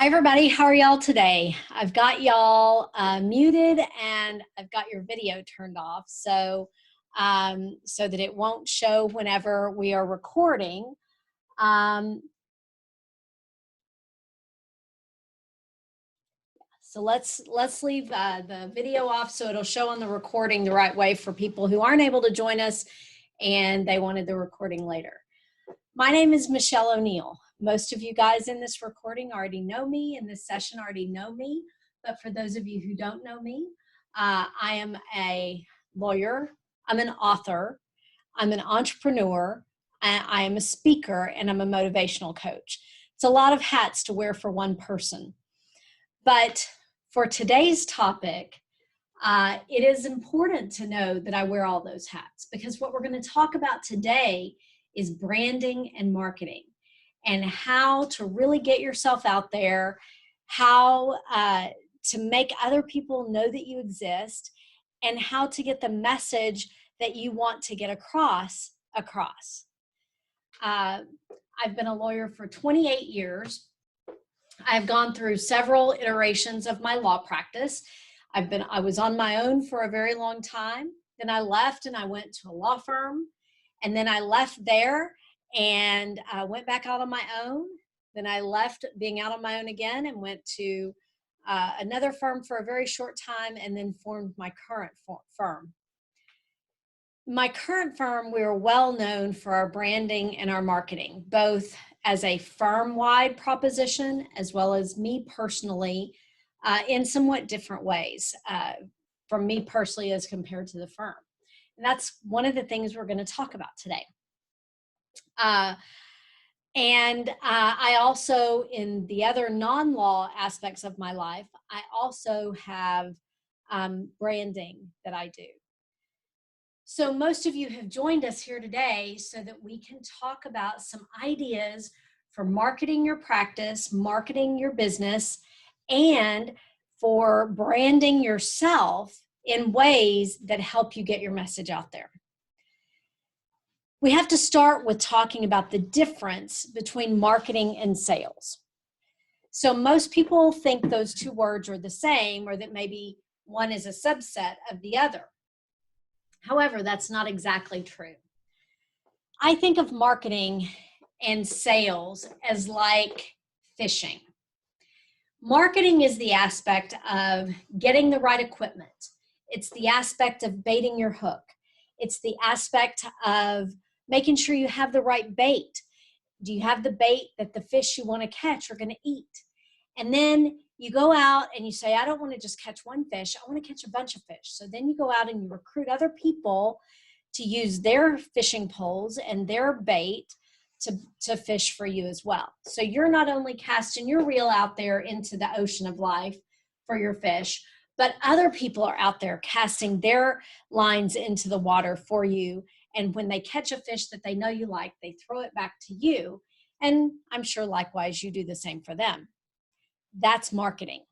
Hi everybody, how are y'all today? I've got y'all muted and I've got your video turned off so that it won't show whenever we are recording. So let's leave the video off so it'll show on the recording the right way for people who aren't able to join us and they wanted the recording later. My name is Michelle O'Neill. Most of you guys in this recording already know me, in this session already know me, but for those of you who don't know me, I am a lawyer, I'm an author, I'm an entrepreneur, I am a speaker, and I'm a motivational coach. It's a lot of hats to wear for one person. But for today's topic, it is important to know that I wear all those hats because what we're going to talk about today is branding and marketing and how to really get yourself out there, how to make other people know that you exist, and how to get the message that you want to get across. I've been a lawyer for 28 years. I've gone through several iterations of my law practice. I was on my own for a very long time. Then I left and I went to a law firm. And then I left there and went back out on my own. Then I left being out on my own again and went to another firm for a very short time and then formed my current firm. My current firm, we are well known for our branding and our marketing, both as a firm-wide proposition as well as me personally in somewhat different ways from me personally as compared to the firm. And that's one of the things we're going to talk about today. I also, in the other non-law aspects of my life, I also have branding that I do. So most of you have joined us here today so that we can talk about some ideas for marketing your practice, marketing your business, and for branding yourself in ways that help you get your message out there. We have to start with talking about the difference between marketing and sales. So most people think those two words are the same or that maybe one is a subset of the other. However, that's not exactly true. I think of marketing and sales as like fishing. Marketing is the aspect of getting the right equipment. It's the aspect of baiting your hook. It's the aspect of making sure you have the right bait. Do you have the bait that the fish you want to catch are going to eat? And then you go out and you say, I don't want to just catch one fish. I want to catch a bunch of fish. So then you go out and you recruit other people to use their fishing poles and their bait to fish for you as well. So you're not only casting your reel out there into the ocean of life for your fish, but other people are out there casting their lines into the water for you. And when they catch a fish that they know you like, they throw it back to you. And I'm sure likewise you do the same for them. That's marketing.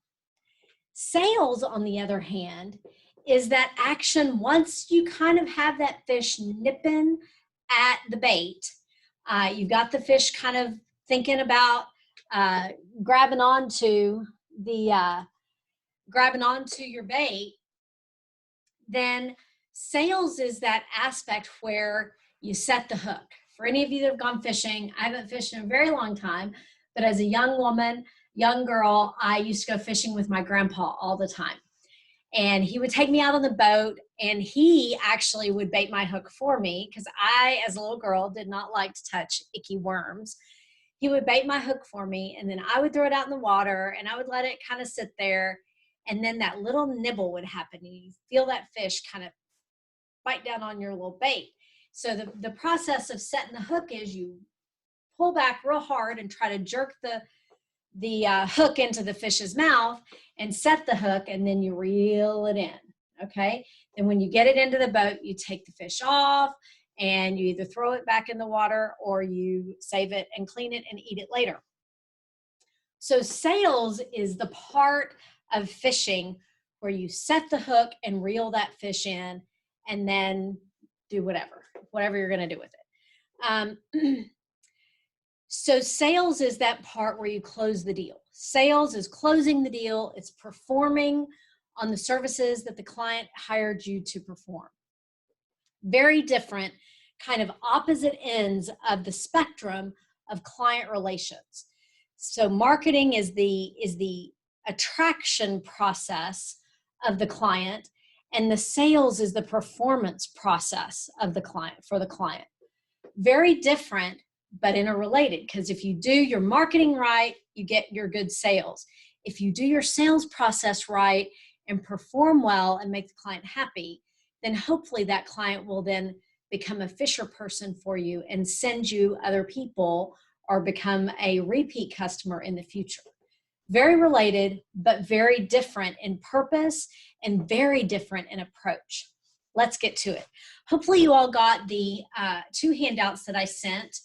Sales, on the other hand, is that action once you kind of have that fish nipping at the bait. You've got the fish kind of thinking about grabbing onto your bait. Then sales is that aspect where you set the hook. For any of you that have gone fishing, I haven't fished in a very long time, but as a young woman, young girl, I used to go fishing with my grandpa all the time. And he would take me out on the boat and he actually would bait my hook for me because I, as a little girl, did not like to touch icky worms. He would bait my hook for me and then I would throw it out in the water and I would let it kind of sit there. And then that little nibble would happen and you feel that fish kind of bite down on your little bait. So the process of setting the hook is you pull back real hard and try to jerk the hook into the fish's mouth and set the hook, and then you reel it in, okay? Then when you get it into the boat, you take the fish off and you either throw it back in the water or you save it and clean it and eat it later. So sales is the part of fishing where you set the hook and reel that fish in and then do whatever you're going to do with it. So sales is that part where you close the deal. Sales is closing the deal. It's performing on the services that the client hired you to perform. Very different, kind of opposite ends of the spectrum of client relations. So marketing is the attraction process of the client, and the sales is the performance process of the client for the client. Very different, but interrelated, because if you do your marketing right, you get your good sales. If you do your sales process right and perform well and make the client happy, then hopefully that client will then become a Fisher person for you and send you other people or become a repeat customer in the future. Very related, but very different in purpose and very different in approach. Let's get to it. Hopefully you all got the 2 handouts that I sent.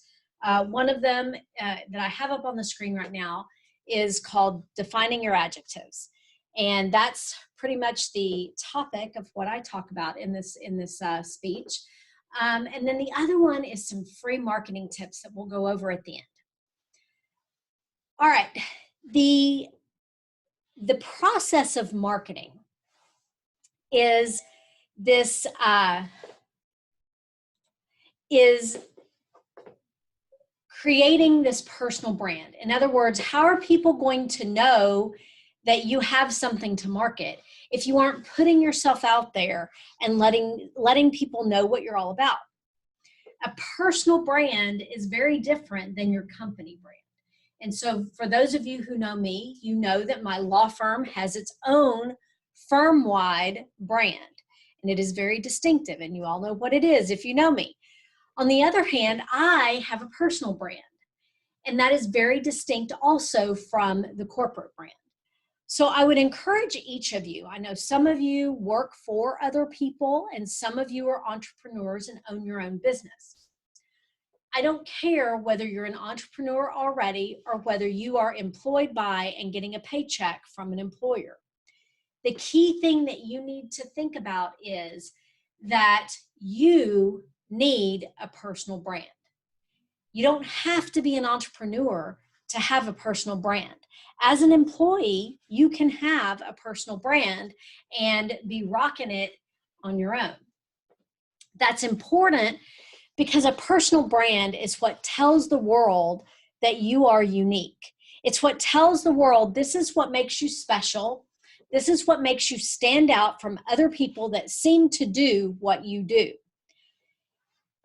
One of them that I have up on the screen right now is called Defining Your Adjectives. And that's pretty much the topic of what I talk about in this speech. And then the other one is some free marketing tips that we'll go over at the end. All right, the process of marketing is this is creating this personal brand. In other words, how are people going to know that you have something to market if you aren't putting yourself out there and letting people know what you're all about? A personal brand is very different than your company brand. And so for those of you who know me, you know that my law firm has its own firm-wide brand, and it is very distinctive, and you all know what it is if you know me. On the other hand, I have a personal brand, and that is very distinct also from the corporate brand. So I would encourage each of you, I know some of you work for other people, and some of you are entrepreneurs and own your own business. I don't care whether you're an entrepreneur already or whether you are employed by and getting a paycheck from an employer. The key thing that you need to think about is that you need a personal brand. You don't have to be an entrepreneur to have a personal brand. As an employee, you can have a personal brand and be rocking it on your own. That's important because a personal brand is what tells the world that you are unique. It's what tells the world this is what makes you special. This is what makes you stand out from other people that seem to do what you do.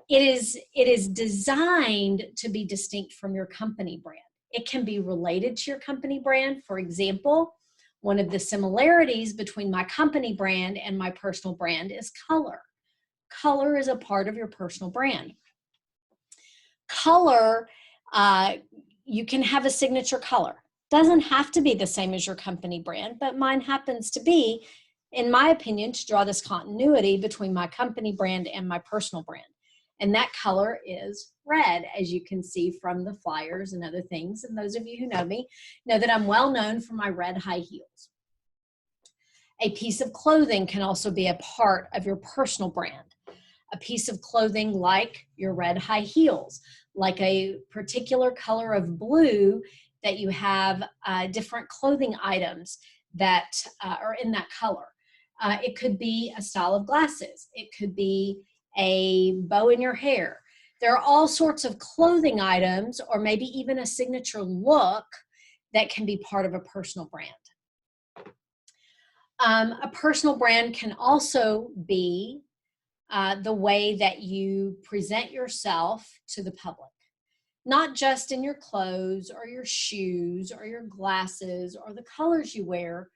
It is designed to be distinct from your company brand. It can be related to your company brand. For example, one of the similarities between my company brand and my personal brand is color. Color is a part of your personal brand. Color, you can have a signature color. Doesn't have to be the same as your company brand, but mine happens to be, in my opinion, to draw this continuity between my company brand and my personal brand. And that color is red, as you can see from the flyers and other things. And those of you who know me know that I'm well known for my red high heels. A piece of clothing can also be a part of your personal brand. A piece of clothing like your red high heels, like a particular color of blue that you have different clothing items that are in that color. It could be a style of glasses. It could be a bow in your hair. There are all sorts of clothing items or maybe even a signature look that can be part of a personal brand. A personal brand can also be the way that you present yourself to the public, not just in your clothes or your shoes or your glasses or the colors you wear,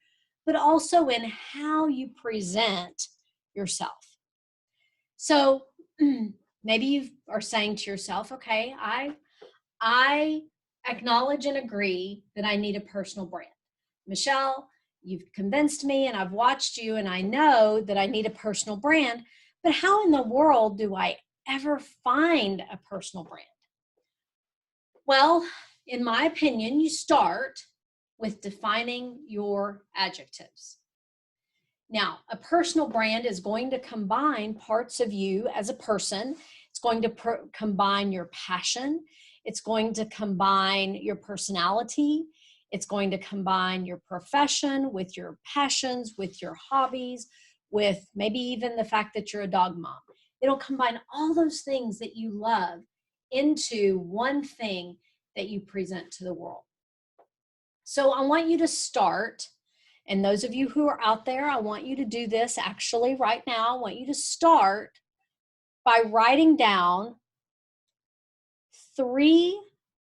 but also in how you present yourself. So maybe you are saying to yourself, okay, I acknowledge and agree that I need a personal brand. Michelle, you've convinced me and I've watched you and I know that I need a personal brand, but how in the world do I ever find a personal brand? Well, in my opinion, you start with defining your adjectives. Now, a personal brand is going to combine parts of you as a person. It's going to combine your passion. It's going to combine your personality. It's going to combine your profession with your passions, with your hobbies, with maybe even the fact that you're a dog mom. It'll combine all those things that you love into one thing that you present to the world. So I want you to start, and those of you who are out there, I want you to do this actually right now. I want you to start by writing down 3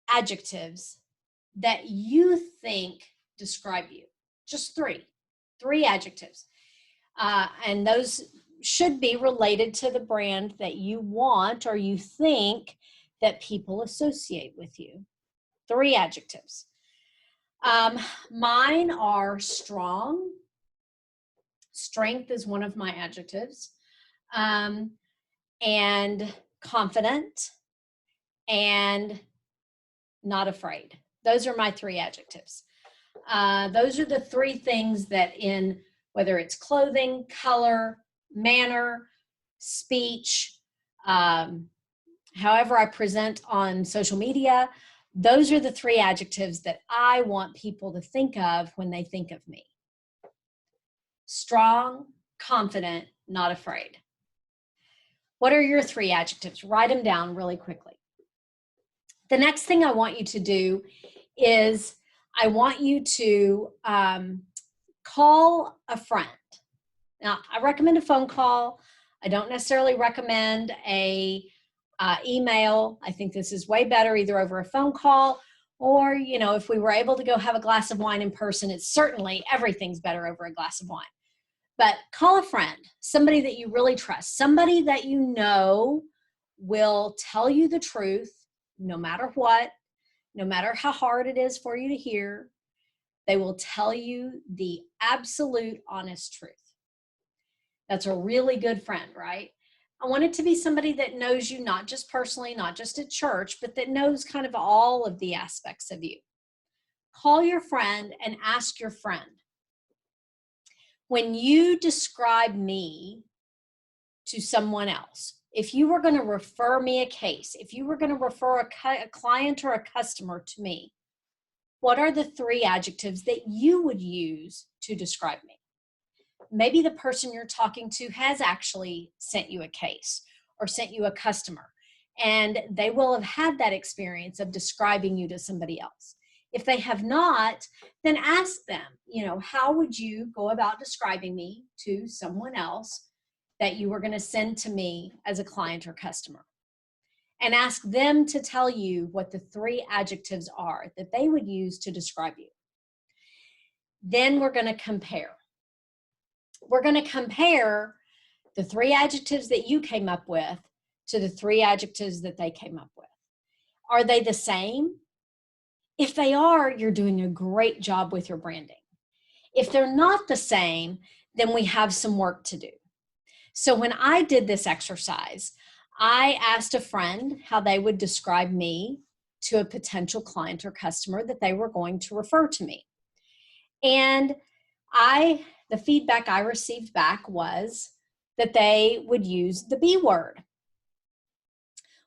adjectives that you think describe you. Just 3 adjectives. And those should be related to the brand that you want or you think that people associate with you. 3 adjectives. Mine are strong. Strength is one of my adjectives. And confident and not afraid. Those are my 3 adjectives. Those are the 3 things that in whether it's clothing, color, manner, speech, however I present on social media, those are the 3 adjectives that I want people to think of when they think of me. Strong, confident, not afraid. What are your 3 adjectives? Write them down really quickly. The next thing I want you to do is I want you to call a friend. Now, I recommend a phone call. I don't necessarily recommend a email. I think this is way better either over a phone call or, you know, if we were able to go have a glass of wine in person, it's certainly everything's better over a glass of wine. But call a friend, somebody that you really trust, somebody that you know will tell you the truth no matter what, no matter how hard it is for you to hear. They will tell you the absolute honest truth. That's a really good friend, right? I want it to be somebody that knows you not just personally, not just at church, but that knows kind of all of the aspects of you. Call your friend and ask your friend, when you describe me to someone else, if you were going to refer me a case, if you were going to refer a client or a customer to me, what are the 3 adjectives that you would use to describe me? Maybe the person you're talking to has actually sent you a case or sent you a customer, and they will have had that experience of describing you to somebody else. If they have not, then ask them, you know, how would you go about describing me to someone else that you were going to send to me as a client or customer? And ask them to tell you what the 3 adjectives are that they would use to describe you. Then we're going to compare. We're going to compare the 3 adjectives that you came up with to the 3 adjectives that they came up with. Are they the same? If they are, you're doing a great job with your branding. If they're not the same, then we have some work to do. So when I did this exercise, I asked a friend how they would describe me to a potential client or customer that they were going to refer to me. And the feedback I received back was that they would use the B word.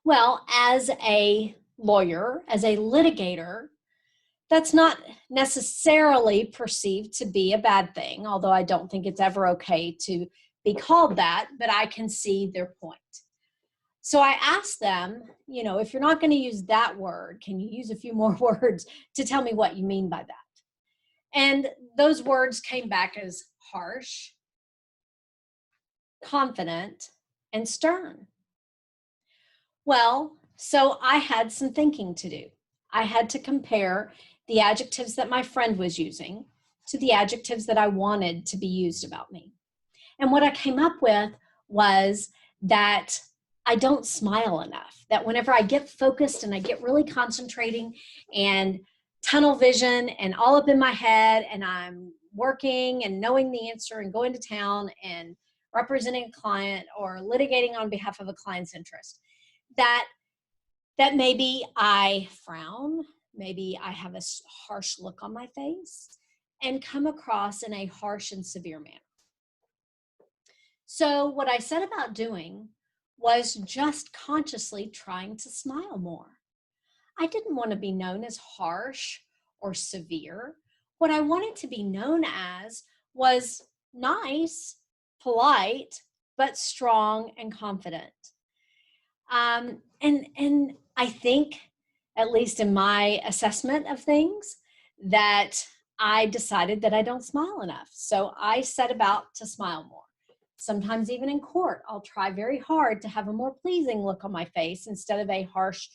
Well, as a lawyer, as a litigator, that's not necessarily perceived to be a bad thing, although I don't think it's ever okay to be called that, but I can see their point. So I asked them, you know, if you're not going to use that word, can you use a few more words to tell me what you mean by that? And those words came back as harsh, confident, and stern. Well, so I had some thinking to do. I had to compare the adjectives that my friend was using to the adjectives that I wanted to be used about me. And what I came up with was that I don't smile enough, that whenever I get focused and I get really concentrating and tunnel vision and all up in my head and I'm working and knowing the answer and going to town and representing a client or litigating on behalf of a client's interest, that maybe I frown, maybe I have a harsh look on my face and come across in a harsh and severe manner. So what I set about doing was just consciously trying to smile more. I didn't want to be known as harsh or severe. What I wanted to be known as was nice, polite, but strong and confident. And I think, at least in my assessment of things, that I decided that I don't smile enough. So I set about to smile more. Sometimes even in court, I'll try very hard to have a more pleasing look on my face instead of a harsh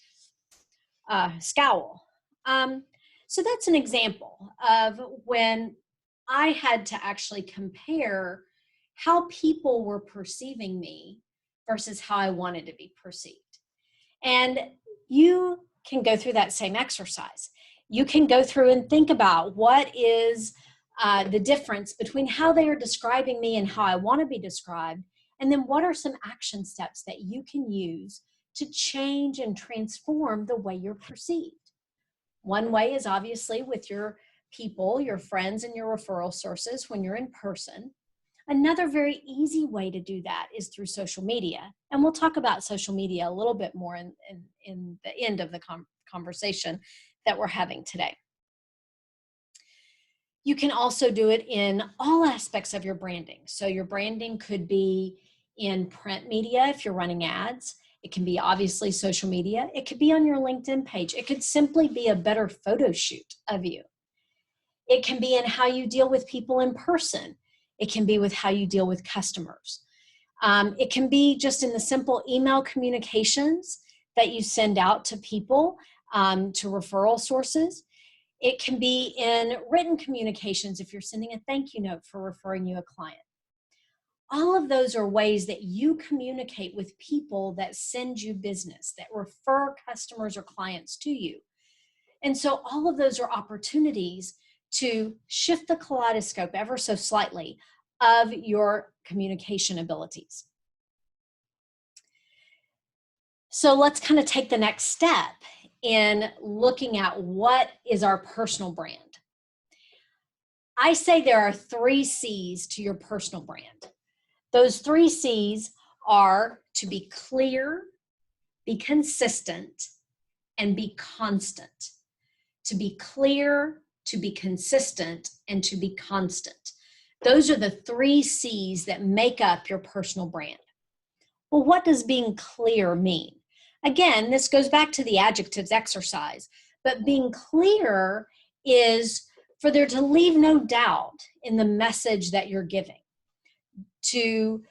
scowl. So that's an example of when I had to actually compare how people were perceiving me versus how I wanted to be perceived. And you can go through that same exercise. You can go through and think about what is the difference between how they are describing me and how I want to be described. And then what are some action steps that you can use to change and transform the way you're perceived? One way is obviously with your people, your friends, and your referral sources when you're in person. Another very easy way to do that is through social media. And we'll talk about social media a little bit more in the end of the conversation that we're having today. You can also do it in all aspects of your branding. So your branding could be in print media if you're running ads. It can be obviously social media. It could be on your LinkedIn page. It could simply be a better photo shoot of you. It can be in how you deal with people in person. It can be with how you deal with customers. It can be just in the simple email communications that you send out to people, to referral sources. It can be in written communications if you're sending a thank you note for referring you a client. All of those are ways that you communicate with people that send you business, that refer customers or clients to you. And so all of those are opportunities to shift the kaleidoscope ever so slightly of your communication abilities. So let's kind of take the next step in looking at what is our personal brand. I say there are 3 C's to your personal brand. Those 3 C's are to be clear, be consistent, and be constant. To be clear, to be consistent, and to be constant. Those are the 3 C's that make up your personal brand. Well, what does being clear mean? Again, this goes back to the adjectives exercise, but being clear is for there to leave no doubt in the message that you're giving. To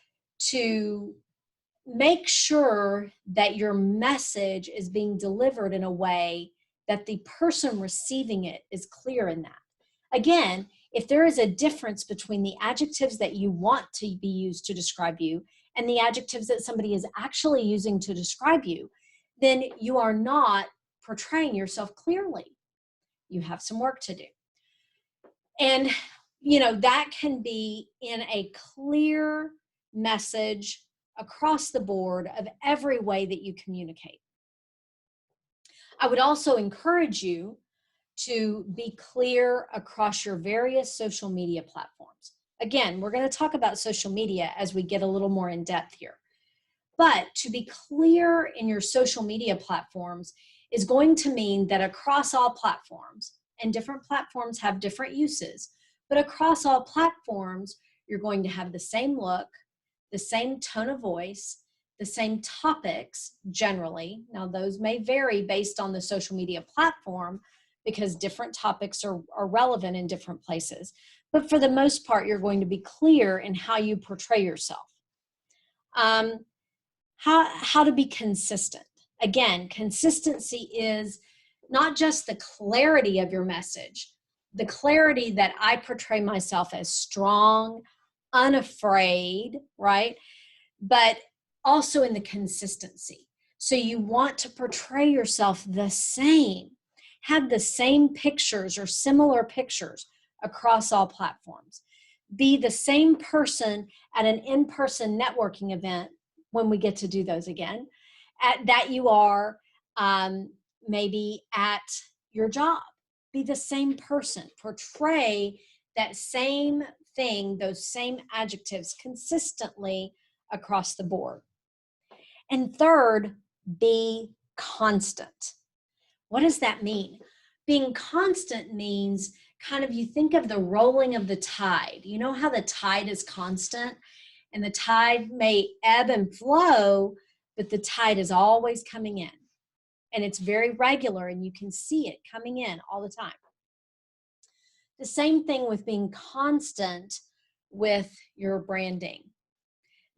make sure that your message is being delivered in a way that the person receiving it is clear in that. Again, if there is a difference between the adjectives that you want to be used to describe you and the adjectives that somebody is actually using to describe you, then you are not portraying yourself clearly. You have some work to do. And, that can be in a clear message across the board of every way that you communicate. I would also encourage you to be clear across your various social media platforms. Again, we're going to talk about social media as we get a little more in depth here. But to be clear in your social media platforms is going to mean that across all platforms, and different platforms have different uses, but across all platforms, you're going to have the same look, the same tone of voice, the same topics generally. Now, those may vary based on the social media platform because different topics are relevant in different places. But for the most part, you're going to be clear in how you portray yourself. How to be consistent. Again, consistency is not just the clarity of your message, the clarity that I portray myself as strong, unafraid, right? But also in the consistency. So you want to portray yourself the same, have the same pictures or similar pictures across all platforms. Be the same person at an in-person networking event when we get to do those again, that you are maybe at your job. Be the same person. Portray that same thing, those same adjectives consistently across the board. And third, be constant. What does that mean? Being constant means kind of, you think of the rolling of the tide. You know how the tide is constant, and the tide may ebb and flow, but the tide is always coming in, and it's very regular, and you can see it coming in all the time. The same thing with being constant with your branding.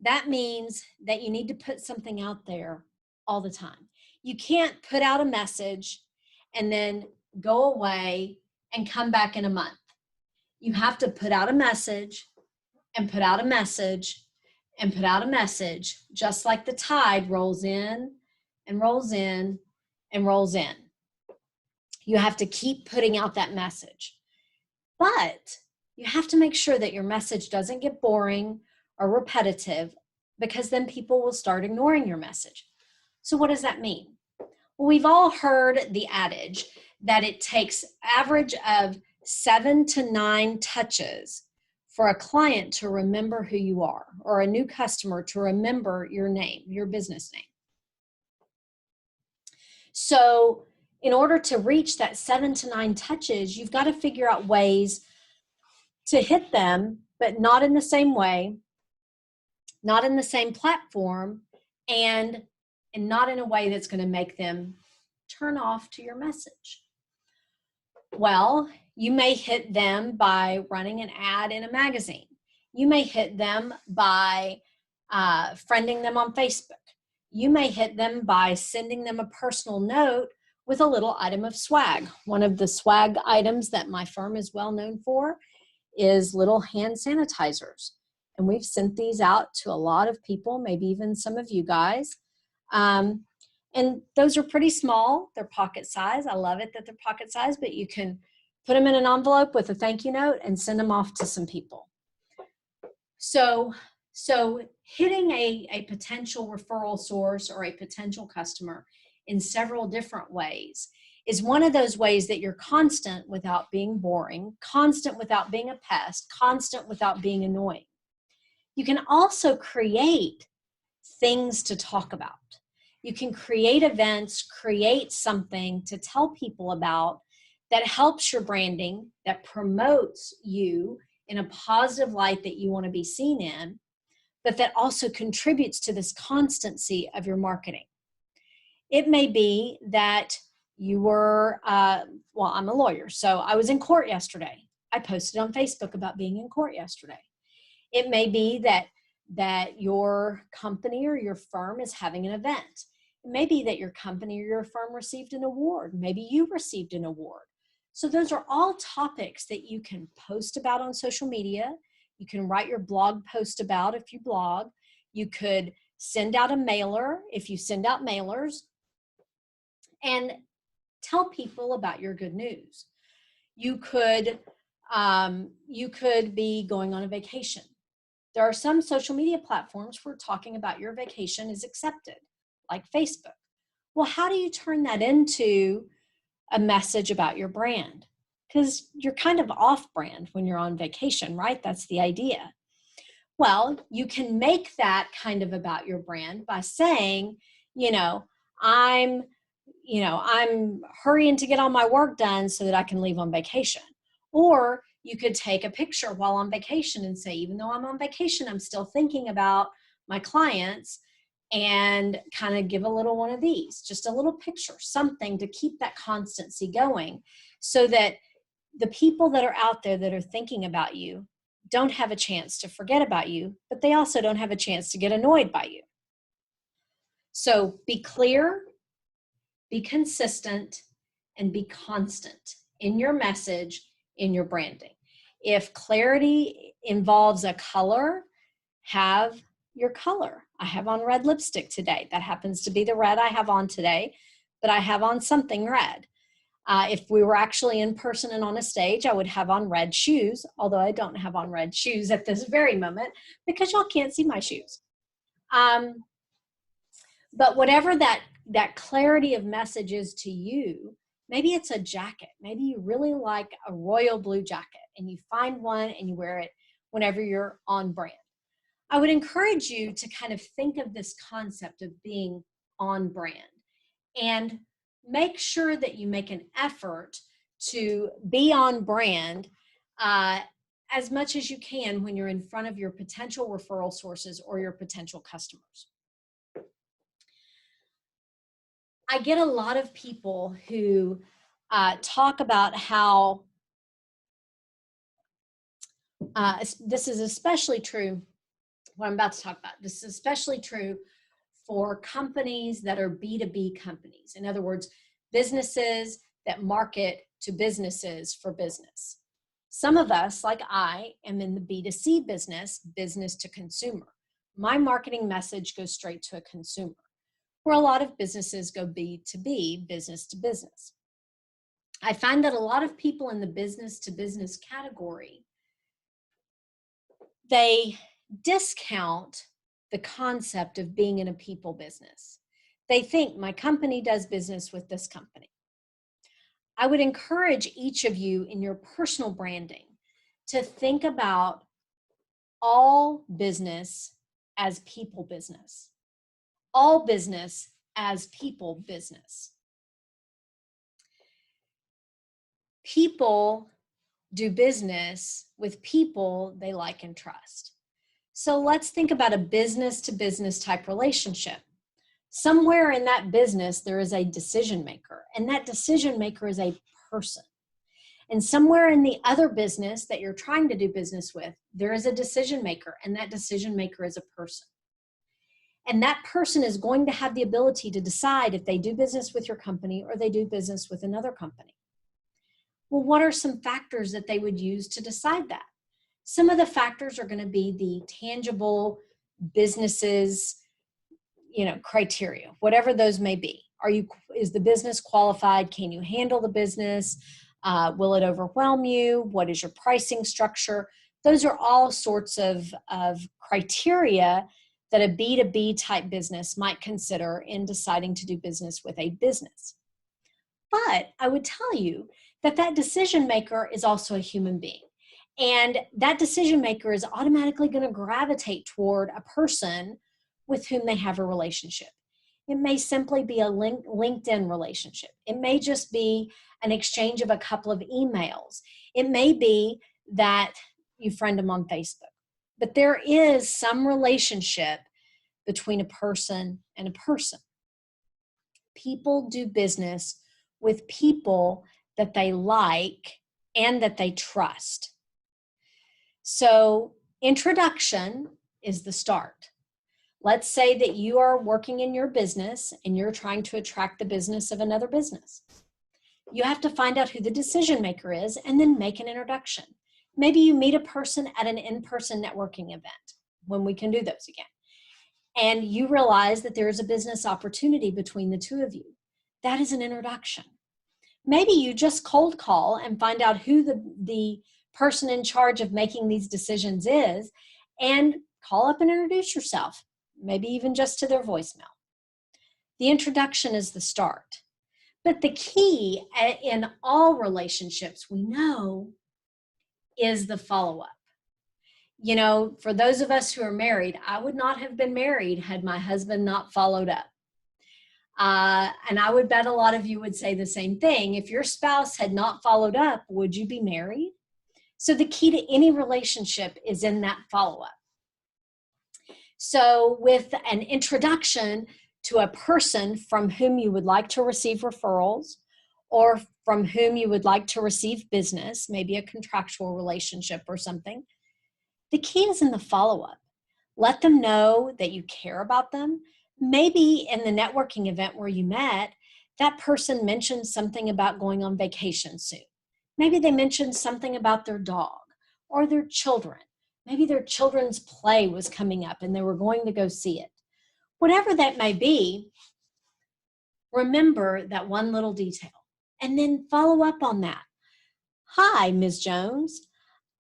That means that you need to put something out there all the time. You can't put out a message and then go away and come back in a month. You have to put out a message and put out a message and put out a message, just like the tide rolls in and rolls in and rolls in. You have to keep putting out that message. But you have to make sure that your message doesn't get boring or repetitive, because then people will start ignoring your message. So what does that mean? Well, we've all heard the adage that it takes average of 7 to 9 touches for a client to remember who you are, or a new customer to remember your name, your business name. So in order to reach that 7 to 9 touches, you've got to figure out ways to hit them, but not in the same way, not in the same platform, and not in a way that's going to make them turn off to your message. Well, you may hit them by running an ad in a magazine. You may hit them by friending them on Facebook. You may hit them by sending them a personal note with a little item of swag. One of the swag items that my firm is well known for is little hand sanitizers. And we've sent these out to a lot of people, maybe even some of you guys. And those are pretty small. They're pocket size. I love it that they're pocket size, but you can put them in an envelope with a thank you note and send them off to some people. So hitting a potential referral source or a potential customer in several different ways is one of those ways that you're constant without being boring, constant without being a pest, constant without being annoying. You can also create things to talk about. You can create events, create something to tell people about that helps your branding, that promotes you in a positive light that you want to be seen in, but that also contributes to this constancy of your marketing. It may be that you were, well, I'm a lawyer, so I was in court yesterday. I posted on Facebook about being in court yesterday. It may be that your company or your firm is having an event. It may be that your company or your firm received an award. Maybe you received an award. So those are all topics that you can post about on social media. You can write your blog post about if you blog. You could send out a mailer if you send out mailers, and tell people about your good news. You could be going on a vacation. There are some social media platforms where talking about your vacation is accepted, like Facebook. Well, how do you turn that into a message about your brand? Because you're kind of off brand when you're on vacation, right? That's the idea. Well, you can make that kind of about your brand by saying, I'm hurrying to get all my work done so that I can leave on vacation. Or you could take a picture while on vacation and say, even though I'm on vacation, I'm still thinking about my clients, and kind of give a little one of these, just a little picture, something to keep that constancy going, so that the people that are out there that are thinking about you don't have a chance to forget about you, but they also don't have a chance to get annoyed by you. So be clear, be consistent, and be constant in your message, in your branding. If clarity involves a color, have your color. I have on red lipstick today. That happens to be the red I have on today, but I have on something red. If we were actually in person and on a stage, I would have on red shoes, although I don't have on red shoes at this very moment because y'all can't see my shoes. But whatever that clarity of message is to you, maybe it's a jacket. Maybe you really like a royal blue jacket and you find one and you wear it whenever you're on brand. I would encourage you to kind of think of this concept of being on brand, and make sure that you make an effort to be on brand as much as you can when you're in front of your potential referral sources or your potential customers. I get a lot of people who talk about how this is especially true, what I'm about to talk about, this is especially true for companies that are B2B companies. In other words, businesses that market to businesses for business. Some of us, like I, am in the B2C business, business to consumer. My marketing message goes straight to a consumer, where a lot of businesses go B2B, business to business. I find that a lot of people in the business to business category, they discount the concept of being in a people business. They think my company does business with this company. I would encourage each of you in your personal branding to think about all business as people business. All business as people business. People do business with people they like and trust. So let's think about a business to business type relationship. Somewhere in that business, there is a decision maker, and that decision maker is a person. And somewhere in the other business that you're trying to do business with, there is a decision maker, and that decision maker is a person. And that person is going to have the ability to decide if they do business with your company or they do business with another company. Well, what are some factors that they would use to decide that? Some of the factors are going to be the tangible businesses, criteria, whatever those may be. Is the business qualified? Can you handle the business? Will it overwhelm you? What is your pricing structure? Those are all sorts of criteria that a B2B type business might consider in deciding to do business with a business. But I would tell you that decision maker is also a human being. And that decision maker is automatically going to gravitate toward a person with whom they have a relationship. It may simply be a LinkedIn relationship. It may just be an exchange of a couple of emails. It may be that you friend them on Facebook. But there is some relationship between a person and a person. People do business with people that they like and that they trust. So introduction is the start. Let's say that you are working in your business and you're trying to attract the business of another business. You have to find out who the decision maker is and then make an introduction. Maybe you meet a person at an in-person networking event, when we can do those again. And you realize that there is a business opportunity between the two of you. That is an introduction. Maybe you just cold call and find out who the person in charge of making these decisions is and call up and introduce yourself, maybe even just to their voicemail. The introduction is the start. But the key in all relationships, we know, is the follow-up. For those of us who are married, I would not have been married had my husband not followed up. And I would bet a lot of you would say the same thing. If your spouse had not followed up, would you be married? So the key to any relationship is in that follow-up. So with an introduction to a person from whom you would like to receive referrals or from whom you would like to receive business, maybe a contractual relationship or something, the key is in the follow-up. Let them know that you care about them. Maybe in the networking event where you met, that person mentioned something about going on vacation soon. Maybe they mentioned something about their dog or their children. Maybe their children's play was coming up and they were going to go see it. Whatever that may be, remember that one little detail and then follow up on that. Hi, Ms. Jones.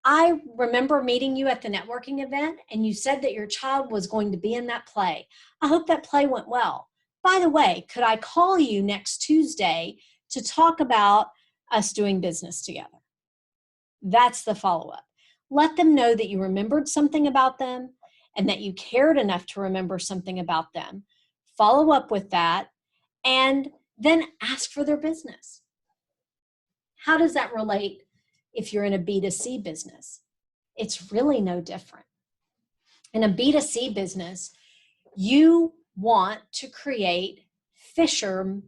I remember meeting you at the networking event and you said that your child was going to be in that play. I hope that play went well. By the way, could I call you next Tuesday to talk about us doing business together? That's the follow-up. Let them know that you remembered something about them and that you cared enough to remember something about them. Follow up with that and then ask for their business. How does that relate if you're in a B2C business? It's really no different. In a B2C business, you want to create fishers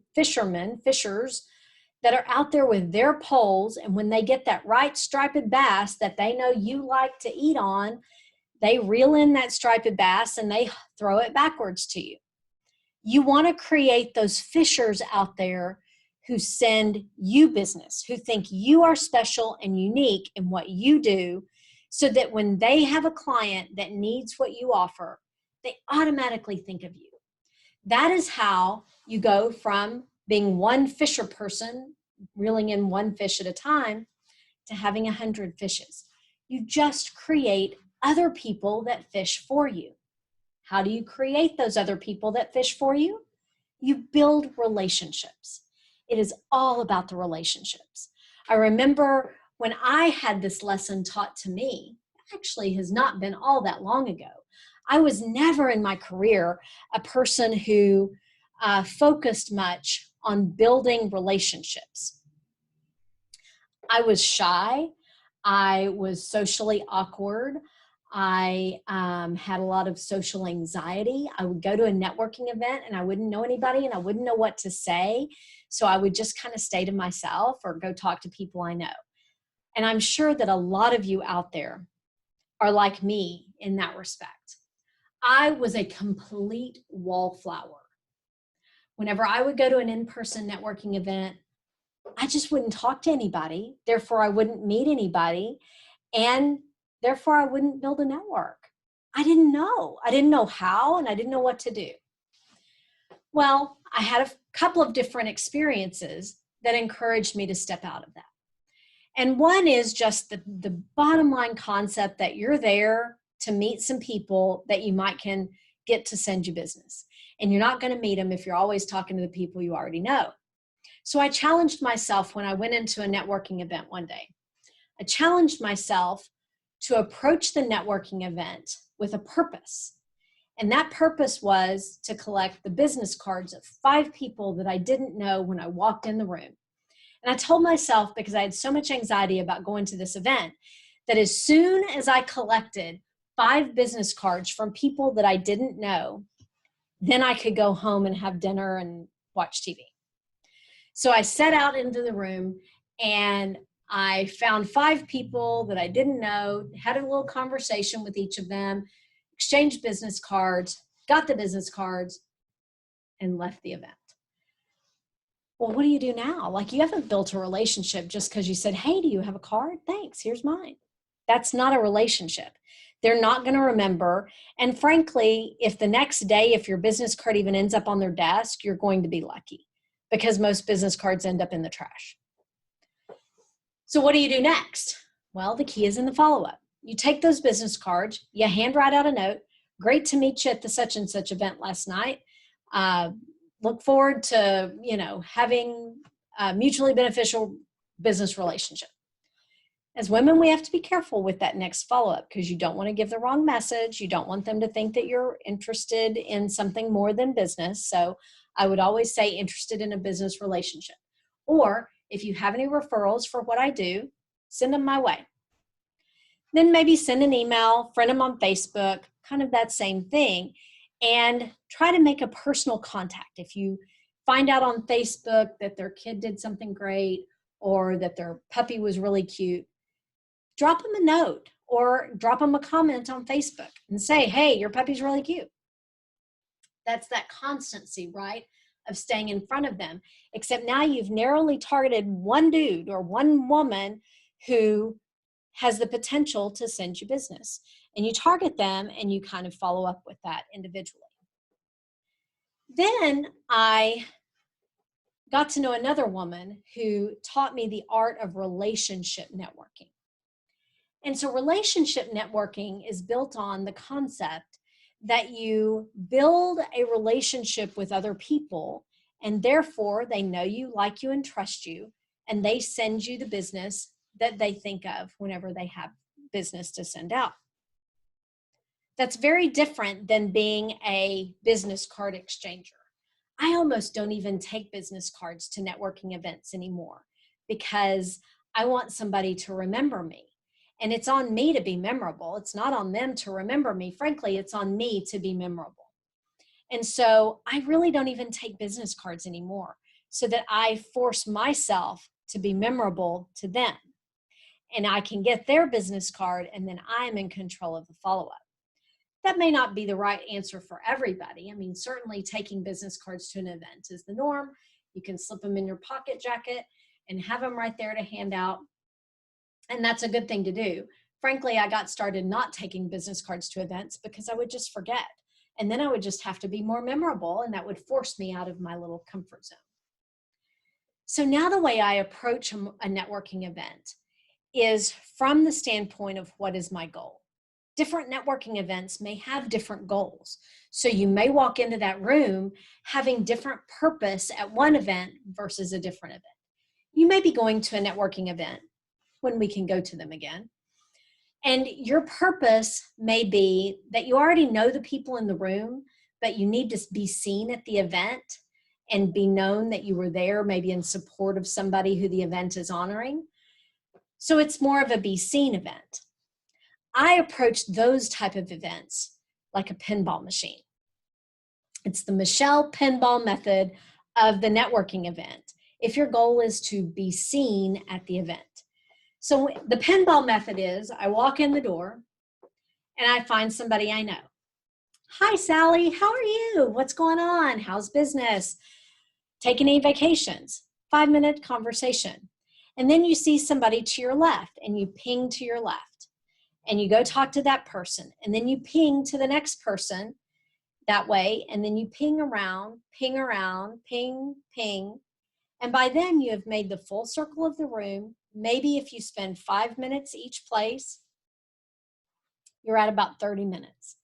that are out there with their poles, and when they get that right striped bass that they know you like to eat on, they reel in that striped bass and they throw it backwards to you. You want to create those fishers out there who send you business, who think you are special and unique in what you do, so that when they have a client that needs what you offer, they automatically think of you. That is how you go from being one fisher person, reeling in one fish at a time, to having 100 fishes. You just create other people that fish for you. How do you create those other people that fish for you? You build relationships. It is all about the relationships. I remember when I had this lesson taught to me, actually has not been all that long ago. I was never in my career a person who focused much on building relationships. I was shy. I was socially awkward. I had a lot of social anxiety. I would go to a networking event and I wouldn't know anybody and I wouldn't know what to say. So I would just kind of stay to myself or go talk to people I know. And I'm sure that a lot of you out there are like me in that respect. I was a complete wallflower. Whenever I would go to an in-person networking event, I just wouldn't talk to anybody. Therefore, I wouldn't meet anybody. And therefore, I wouldn't build a network. I didn't know. I didn't know how, and I didn't know what to do. Well, I had a couple of different experiences that encouraged me to step out of that. And one is just the bottom line concept that you're there to meet some people that you might can get to send you business. And you're not going to meet them if you're always talking to the people you already know. So I challenged myself when I went into a networking event one day. I challenged myself to approach the networking event with a purpose. And that purpose was to collect the business cards of 5 people that I didn't know when I walked in the room. And I told myself, because I had so much anxiety about going to this event, that as soon as I collected 5 business cards from people that I didn't know, then I could go home and have dinner and watch TV. So I set out into the room and I found 5 people that I didn't know, had a little conversation with each of them, exchanged business cards, got the business cards, and left the event. Well, what do you do now? Like, you haven't built a relationship just because you said, hey, do you have a card? Thanks, here's mine. That's not a relationship. They're not going to remember. And frankly, if the next day, if your business card even ends up on their desk, you're going to be lucky, because most business cards end up in the trash. So what do you do next? Well, the key is in the follow-up. You take those business cards, you handwrite out a note. Great to meet you at the such and such event last night. Look forward to, having a mutually beneficial business relationship. As women, we have to be careful with that next follow-up, because you don't want to give the wrong message. You don't want them to think that you're interested in something more than business. So I would always say interested in a business relationship. Or if you have any referrals for what I do, send them my way. Then maybe send an email, friend them on Facebook, kind of that same thing, and try to make a personal contact. If you find out on Facebook that their kid did something great or that their puppy was really cute, drop them a note or drop them a comment on Facebook and say, hey, your puppy's really cute. That's that constancy, right, of staying in front of them. Except now you've narrowly targeted one dude or one woman who has the potential to send you business. And you target them and you kind of follow up with that individually. Then I got to know another woman who taught me the art of relationship networking. And so relationship networking is built on the concept that you build a relationship with other people, and therefore they know you, like you, and trust you, and they send you the business that they think of whenever they have business to send out. That's very different than being a business card exchanger. I almost don't even take business cards to networking events anymore, because I want somebody to remember me. And it's on me to be memorable. It's not on them to remember me. Frankly, it's on me to be memorable. And so I really don't even take business cards anymore, so that I force myself to be memorable to them. And I can get their business card, and then I'm in control of the follow-up. That may not be the right answer for everybody. I mean, certainly taking business cards to an event is the norm. You can slip them in your pocket jacket and have them right there to hand out. And that's a good thing to do. Frankly, I got started not taking business cards to events because I would just forget. And then I would just have to be more memorable, and that would force me out of my little comfort zone. So now the way I approach a networking event is from the standpoint of what is my goal. Different networking events may have different goals. So you may walk into that room having different purpose at one event versus a different event. You may be going to a networking event when we can go to them again. And your purpose may be that you already know the people in the room, but you need to be seen at the event and be known that you were there, maybe in support of somebody who the event is honoring. So it's more of a be seen event. I approach those type of events like a pinball machine. It's the Michelle pinball method of the networking event, if your goal is to be seen at the event. So the pinball method is I walk in the door and I find somebody I know. Hi, Sally, how are you? What's going on? How's business? Taking any vacations? 5-minute conversation. And then you see somebody to your left and you ping to your left and you go talk to that person, and then you ping to the next person that way, and then you ping around, ping, ping. And by then you have made the full circle of the room. Maybe if you spend 5 minutes each place, you're at about 30 minutes.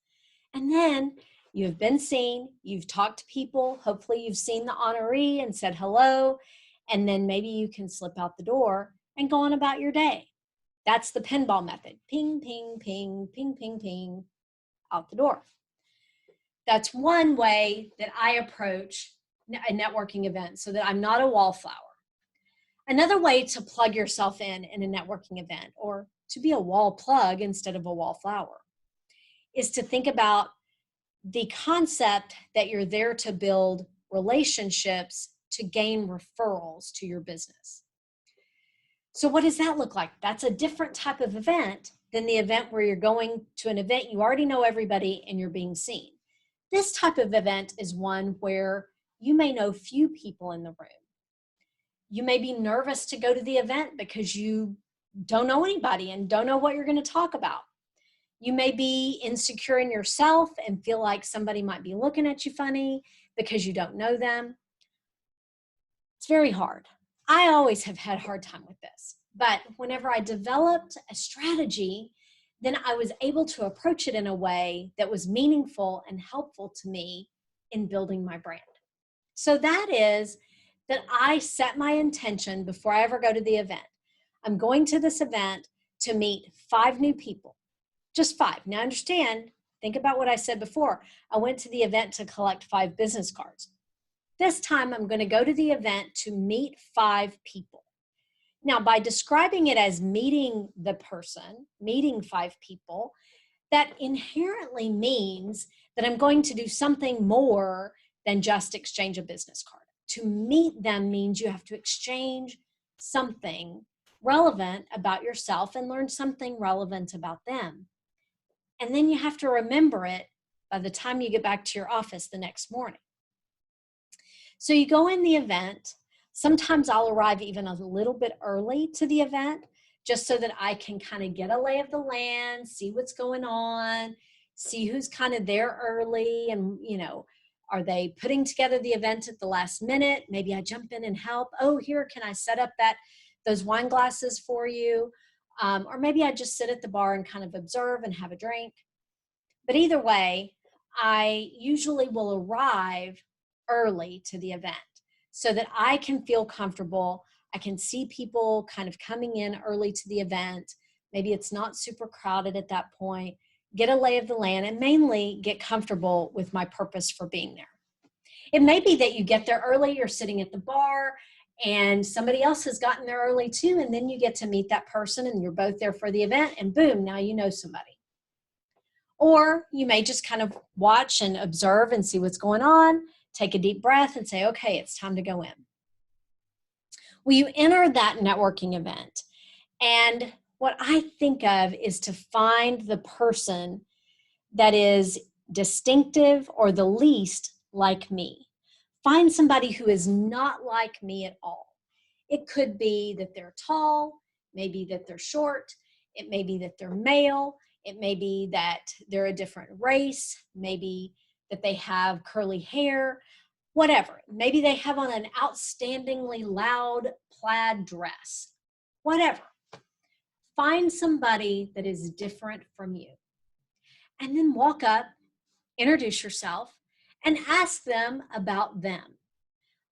And then you have been seen, you've talked to people, hopefully you've seen the honoree and said hello, and then maybe you can slip out the door and go on about your day. That's the pinball method. Ping, ping, ping, ping, ping, ping, out the door. That's one way that I approach a networking event, so that I'm not a wallflower. Another way to plug yourself in a networking event, or to be a wall plug instead of a wallflower, is to think about the concept that you're there to build relationships to gain referrals to your business. So what does that look like? That's a different type of event than the event where you're going to an event you already know everybody and you're being seen. This type of event is one where you may know few people in the room. You may be nervous to go to the event because you don't know anybody and don't know what you're going to talk about. You may be insecure in yourself and feel like somebody might be looking at you funny because you don't know them. It's very hard. I always have had a hard time with this, but whenever I developed a strategy, then I was able to approach it in a way that was meaningful and helpful to me in building my brand. So that is that I set my intention before I ever go to the event. I'm going to this event to meet 5 new people, just 5. Now understand, think about what I said before. I went to the event to collect 5 business cards. This time I'm going to go to the event to meet 5 people. Now, by describing it as meeting the person, meeting 5 people, that inherently means that I'm going to do something more than just exchange a business card. To meet them means you have to exchange something relevant about yourself and learn something relevant about them. And then you have to remember it by the time you get back to your office the next morning. So you go in the event. Sometimes I'll arrive even a little bit early to the event, just so that I can kind of get a lay of the land, see what's going on, see who's kind of there early, and, you know, are they putting together the event at the last minute? Maybe I jump in and help. Oh, here, can I set up those wine glasses for you? Or maybe I just sit at the bar and kind of observe and have a drink. But either way, I usually will arrive early to the event so that I can feel comfortable. I can see people kind of coming in early to the event. Maybe it's not super crowded at that point. Get a lay of the land, and mainly get comfortable with my purpose for being there. It may be that you get there early, you're sitting at the bar, and somebody else has gotten there early too, and then you get to meet that person and you're both there for the event, and boom, now you know somebody. Or you may just kind of watch and observe and see what's going on, take a deep breath and say, okay, it's time to go in. Well, you enter that networking event, and what I think of is to find the person that is distinctive or the least like me. Find somebody who is not like me at all. It could be that they're tall, maybe that they're short, it may be that they're male, it may be that they're a different race, maybe that they have curly hair, whatever. Maybe they have on an outstandingly loud plaid dress, whatever. Find somebody that is different from you. And then walk up, introduce yourself, and ask them about them.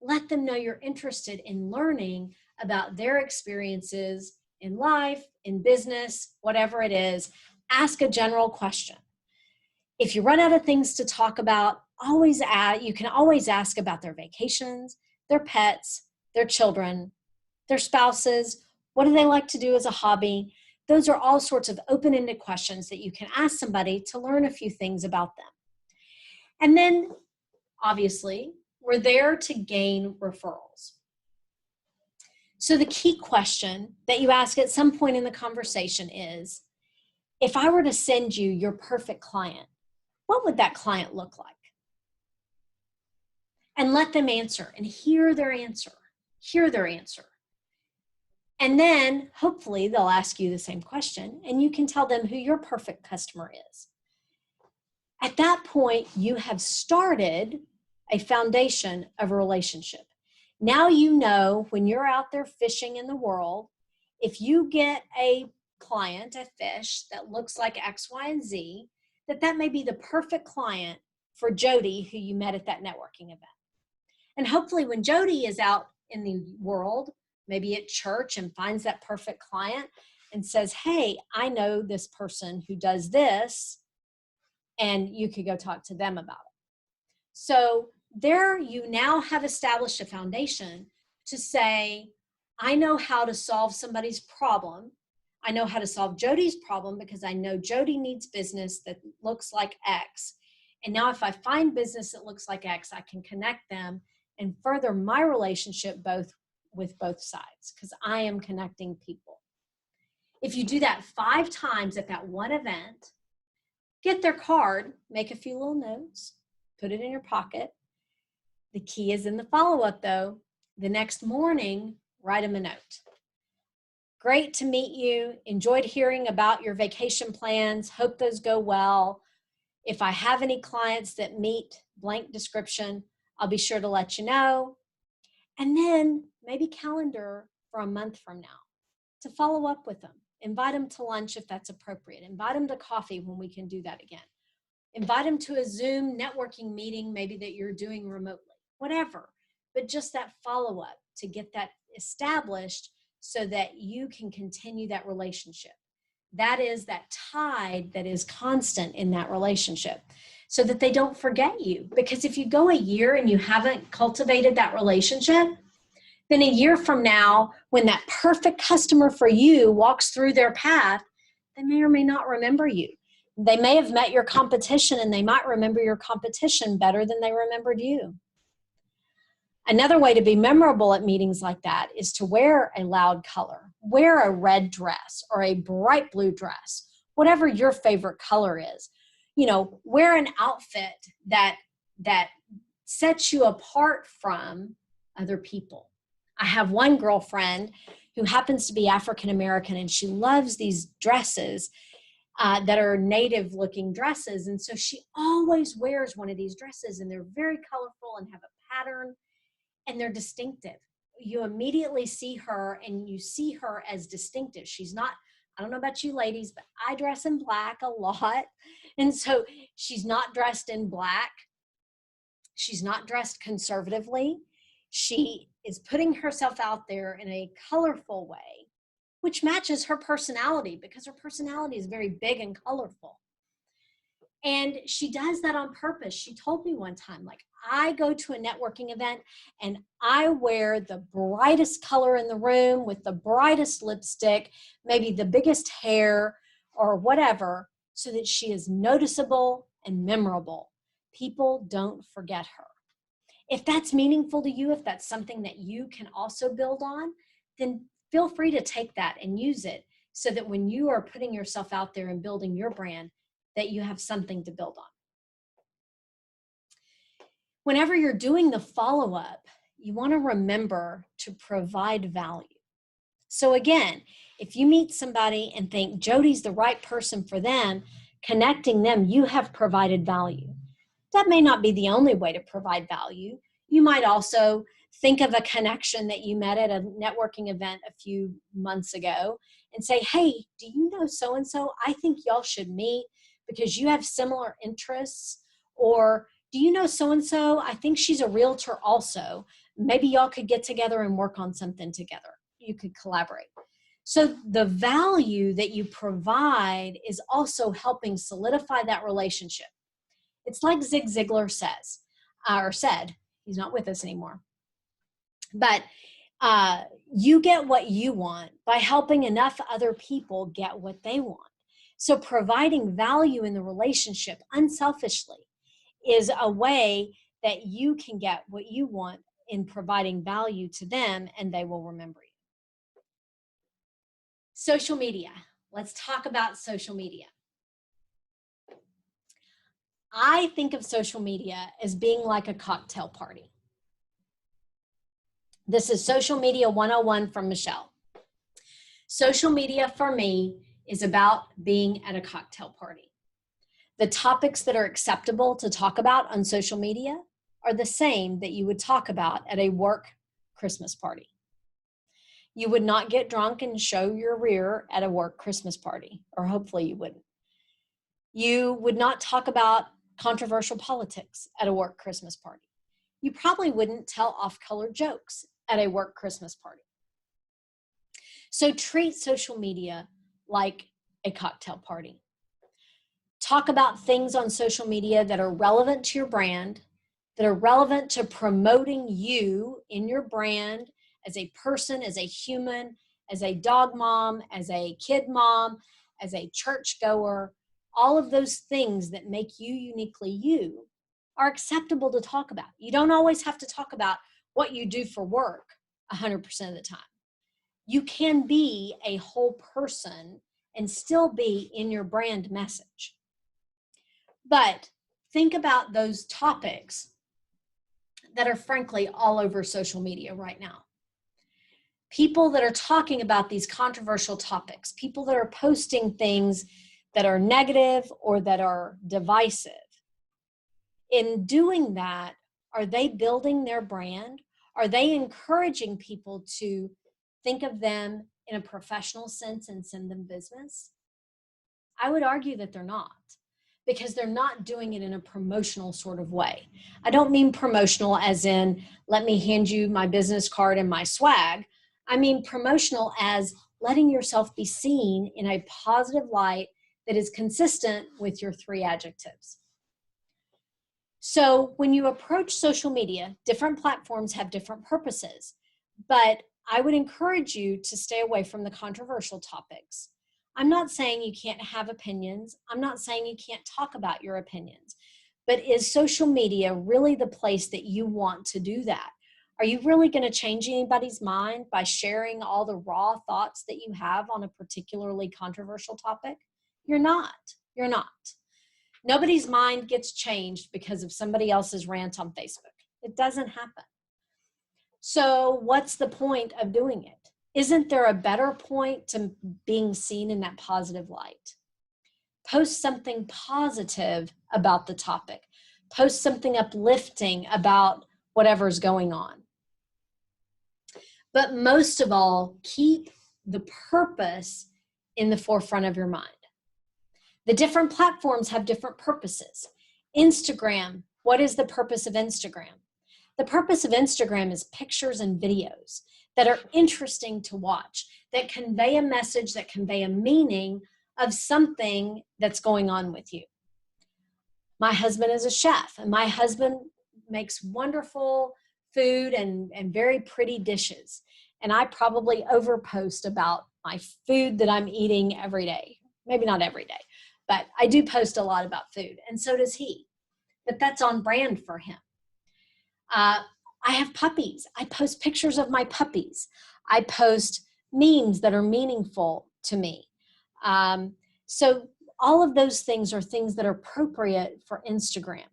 Let them know you're interested in learning about their experiences in life, in business, whatever it is. Ask a general question. If you run out of things to talk about, you can always ask about their vacations, their pets, their children, their spouses. What do they like to do as a hobby? Those are all sorts of open-ended questions that you can ask somebody to learn a few things about them. And then, obviously, we're there to gain referrals. So the key question that you ask at some point in the conversation is, if I were to send you your perfect client, what would that client look like? And let them answer and hear their answer. Hear their answer. And then hopefully they'll ask you the same question and you can tell them who your perfect customer is. At that point, you have started a foundation of a relationship. Now you know when you're out there fishing in the world, if you get a client, a fish that looks like X, Y, and Z, that may be the perfect client for Jody, who you met at that networking event. And hopefully when Jody is out in the world, maybe at church, and finds that perfect client and says, hey, I know this person who does this, and you could go talk to them about it. So there you now have established a foundation to say, I know how to solve somebody's problem. I know how to solve Jody's problem because I know Jody needs business that looks like X. And now if I find business that looks like X, I can connect them and further my relationship with both sides, because I am connecting people. If you do that 5 times at that one event, get their card, make a few little notes, put it in your pocket. The key is in the follow-up though. The next morning, write them a note. Great to meet you. Enjoyed hearing about your vacation plans. Hope those go well. If I have any clients that meet blank description, I'll be sure to let you know. And then maybe calendar for a month from now to follow up with them. Invite them to lunch if that's appropriate. Invite them to coffee when we can do that again. Invite them to a Zoom networking meeting, maybe that you're doing remotely, whatever. But just that follow-up to get that established so that you can continue that relationship. That is that tide that is constant in that relationship so that they don't forget you. Because if you go a year and you haven't cultivated that relationship, then a year from now, when that perfect customer for you walks through their path, they may or may not remember you. They may have met your competition and they might remember your competition better than they remembered you. Another way to be memorable at meetings like that is to wear a loud color. Wear a red dress or a bright blue dress, whatever your favorite color is. You know, wear an outfit that sets you apart from other people. I have one girlfriend who happens to be African American, and she loves these dresses that are native looking dresses. And so she always wears one of these dresses, and they're very colorful and have a pattern, and they're distinctive. You immediately see her and you see her as distinctive. She's not, I don't know about you ladies, but I dress in black a lot. And so she's not dressed in black. She's not dressed conservatively. She is putting herself out there in a colorful way, which matches her personality because her personality is very big and colorful. And she does that on purpose. She told me one time, like, I go to a networking event and I wear the brightest color in the room with the brightest lipstick, maybe the biggest hair or whatever, so that she is noticeable and memorable. People don't forget her. If that's meaningful to you, if that's something that you can also build on, then feel free to take that and use it so that when you are putting yourself out there and building your brand, that you have something to build on. Whenever you're doing the follow-up, you want to remember to provide value. So again, if you meet somebody and think Jody's the right person for them, connecting them, you have provided value. That may not be the only way to provide value. You might also think of a connection that you met at a networking event a few months ago and say, hey, do you know so-and-so? I think y'all should meet because you have similar interests. Or do you know so-and-so? I think she's a realtor also. Maybe y'all could get together and work on something together. You could collaborate. So the value that you provide is also helping solidify that relationship. It's like Zig Ziglar says, or said, he's not with us anymore. But you get what you want by helping enough other people get what they want. So providing value in the relationship unselfishly is a way that you can get what you want in providing value to them, and they will remember you. Social media. Let's talk about social media. I think of social media as being like a cocktail party. This is Social Media 101 from Michelle. Social media for me is about being at a cocktail party. The topics that are acceptable to talk about on social media are the same that you would talk about at a work Christmas party. You would not get drunk and show your rear at a work Christmas party, or hopefully you wouldn't. You would not talk about controversial politics at a work Christmas party. You probably wouldn't tell off-color jokes at a work Christmas party. So treat social media like a cocktail party. Talk about things on social media that are relevant to your brand, that are relevant to promoting you in your brand as a person, as a human, as a dog mom, as a kid mom, as a church goer. All of those things that make you uniquely you are acceptable to talk about. You don't always have to talk about what you do for work 100% of the time. You can be a whole person and still be in your brand message. But think about those topics that are frankly all over social media right now. People that are talking about these controversial topics, people that are posting things that are negative or that are divisive. In doing that, are they building their brand? Are they encouraging people to think of them in a professional sense and send them business? I would argue that they're not, because they're not doing it in a promotional sort of way. I don't mean promotional as in, let me hand you my business card and my swag. I mean promotional as letting yourself be seen in a positive light that is consistent with your 3 adjectives. So when you approach social media, different platforms have different purposes, but I would encourage you to stay away from the controversial topics. I'm not saying you can't have opinions. I'm not saying you can't talk about your opinions, but is social media really the place that you want to do that? Are you really going to change anybody's mind by sharing all the raw thoughts that you have on a particularly controversial topic? You're not. You're not. Nobody's mind gets changed because of somebody else's rant on Facebook. It doesn't happen. So what's the point of doing it? Isn't there a better point to being seen in that positive light? Post something positive about the topic. Post something uplifting about whatever's going on. But most of all, keep the purpose in the forefront of your mind. The different platforms have different purposes. Instagram, what is the purpose of Instagram? The purpose of Instagram is pictures and videos that are interesting to watch, that convey a message, that convey a meaning of something that's going on with you. My husband is a chef, and my husband makes wonderful food and very pretty dishes. And I probably overpost about my food that I'm eating every day. Maybe not every day, but I do post a lot about food, and so does he. But that's on brand for him. Uh, I have puppies. I post pictures of my puppies. I post memes that are meaningful to me. So all of those things are things that are appropriate for Instagram.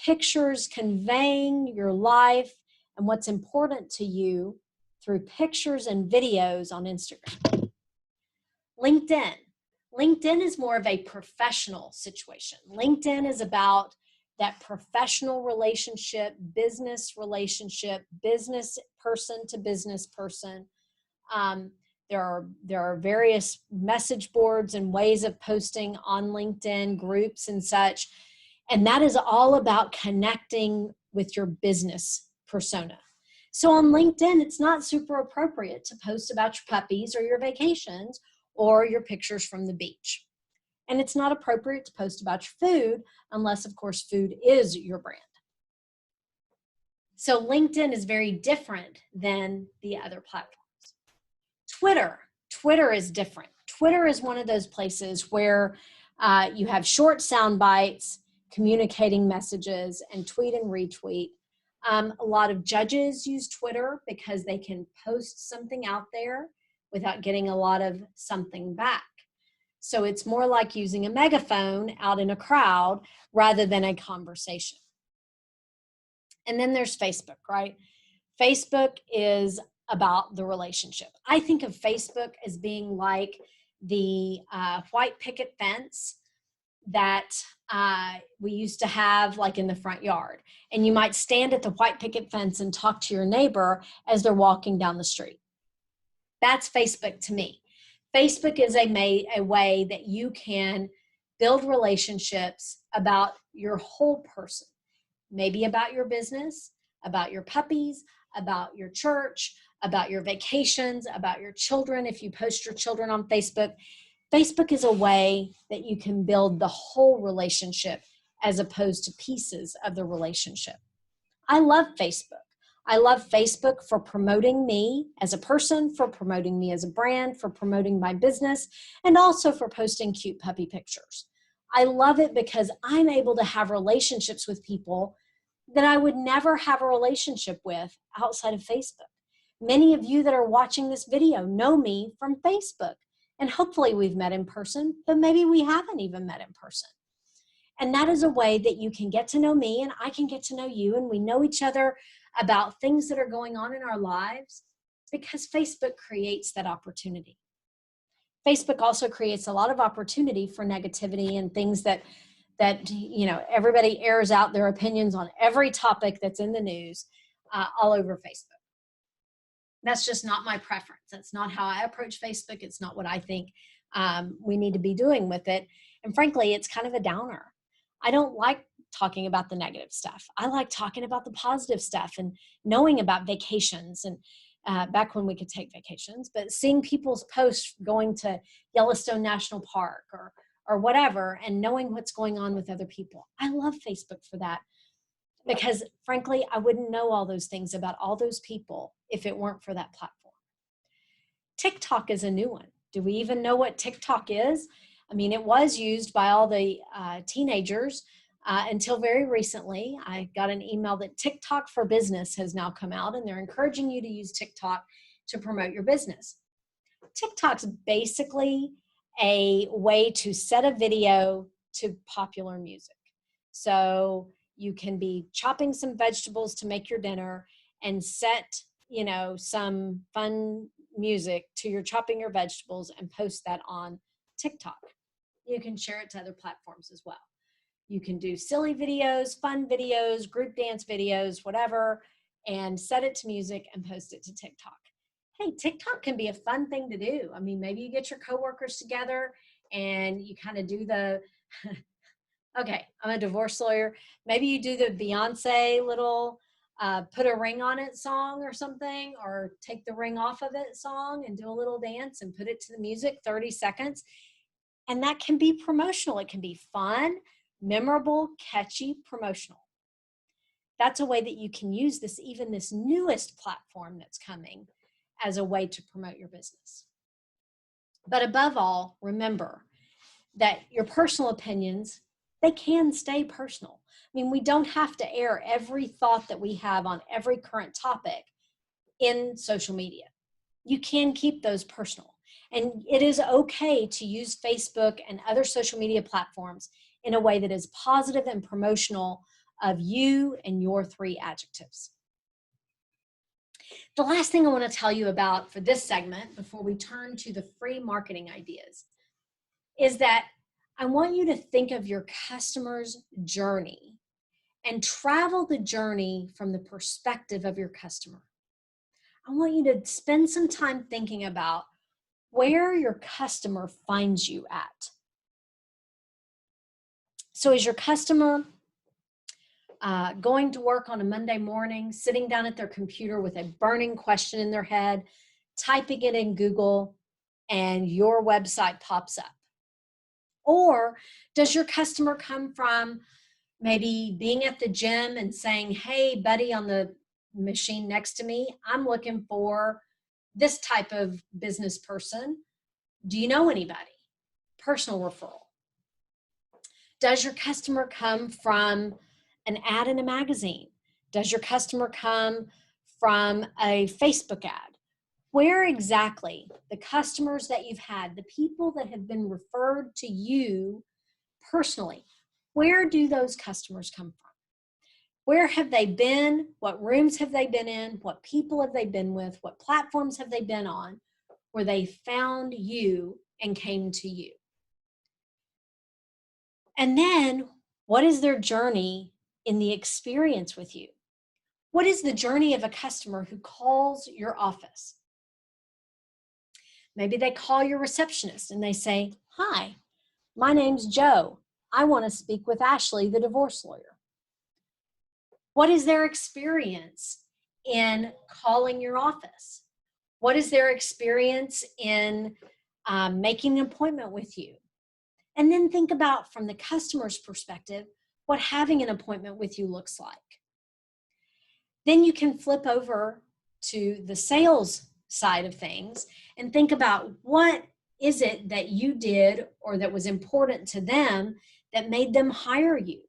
Pictures conveying your life and what's important to you through pictures and videos on Instagram. LinkedIn. LinkedIn is more of a professional situation. LinkedIn is about that professional relationship, business person to business person. There are various message boards and ways of posting on LinkedIn, groups and such. And that is all about connecting with your business persona. So on LinkedIn, it's not super appropriate to post about your puppies or your vacations or your pictures from the beach. And it's not appropriate to post about your food unless, of course, food is your brand. So LinkedIn is very different than the other platforms. Twitter is different. Twitter is one of those places where you have short sound bites, communicating messages, and tweet and retweet. A lot of judges use Twitter because they can post something out there without getting a lot of something back. So it's more like using a megaphone out in a crowd rather than a conversation. And then there's Facebook, right? Facebook is about the relationship. I think of Facebook as being like the white picket fence that we used to have like in the front yard. And you might stand at the white picket fence and talk to your neighbor as they're walking down the street. That's Facebook to me. Facebook is a way that you can build relationships about your whole person, maybe about your business, about your puppies, about your church, about your vacations, about your children. If you post your children on Facebook, Facebook is a way that you can build the whole relationship as opposed to pieces of the relationship. I love Facebook. I love Facebook for promoting me as a person, for promoting me as a brand, for promoting my business, and also for posting cute puppy pictures. I love it because I'm able to have relationships with people that I would never have a relationship with outside of Facebook. Many of you that are watching this video know me from Facebook, and hopefully we've met in person, but maybe we haven't even met in person. And that is a way that you can get to know me and I can get to know you, and we know each other about things that are going on in our lives because Facebook creates that opportunity. Facebook also creates a lot of opportunity for negativity and things that everybody airs out their opinions on every topic that's in the news all over Facebook. That's just not my preference. That's not how I approach Facebook. It's not what I think we need to be doing with it. And frankly, it's kind of a downer. I don't like talking about the negative stuff. I like talking about the positive stuff and knowing about vacations and back when we could take vacations, but seeing people's posts going to Yellowstone National Park or whatever and knowing what's going on with other people. I love Facebook for that because frankly, I wouldn't know all those things about all those people if it weren't for that platform. TikTok is a new one. Do we even know what TikTok is? I mean, it was used by all the teenagers until very recently. I got an email that TikTok for Business has now come out, and they're encouraging you to use TikTok to promote your business. TikTok's basically a way to set a video to popular music. So you can be chopping some vegetables to make your dinner and set, some fun music to your chopping your vegetables and post that on TikTok. You can share it to other platforms as well. You can do silly videos, fun videos, group dance videos, whatever, and set it to music and post it to TikTok. Hey, TikTok can be a fun thing to do. I mean, maybe you get your coworkers together and you kind of do the, okay, I'm a divorce lawyer. Maybe you do the Beyonce little put a ring on it song or something, or take the ring off of it song and do a little dance and put it to the music, 30 seconds. And that can be promotional. It can be fun, memorable, catchy, promotional. That's a way that you can use this, even this newest platform that's coming, as a way to promote your business. But above all, remember that your personal opinions, they can stay personal. I mean, we don't have to air every thought that we have on every current topic in social media. You can keep those personal. And it is okay to use Facebook and other social media platforms in a way that is positive and promotional of you and your 3 adjectives. The last thing I want to tell you about for this segment before we turn to the free marketing ideas is that I want you to think of your customer's journey and travel the journey from the perspective of your customer. I want you to spend some time thinking about where your customer finds you at. So is your customer going to work on a Monday morning, sitting down at their computer with a burning question in their head, typing it in Google, and your website pops up? Or does your customer come from maybe being at the gym and saying, hey, buddy on the machine next to me, I'm looking for this type of business person. Do you know anybody? Personal referral. Does your customer come from an ad in a magazine? Does your customer come from a Facebook ad? Where exactly the customers that you've had, the people that have been referred to you personally, where do those customers come from? Where have they been? What rooms have they been in? What people have they been with? What platforms have they been on where they found you and came to you? And then what is their journey in the experience with you? What is the journey of a customer who calls your office? Maybe they call your receptionist and they say, hi, my name's Joe. I want to speak with Ashley, the divorce lawyer. What is their experience in calling your office? What is their experience in making an appointment with you? And then think about, from the customer's perspective, what having an appointment with you looks like. Then you can flip over to the sales side of things and think about, what is it that you did or that was important to them that made them hire you?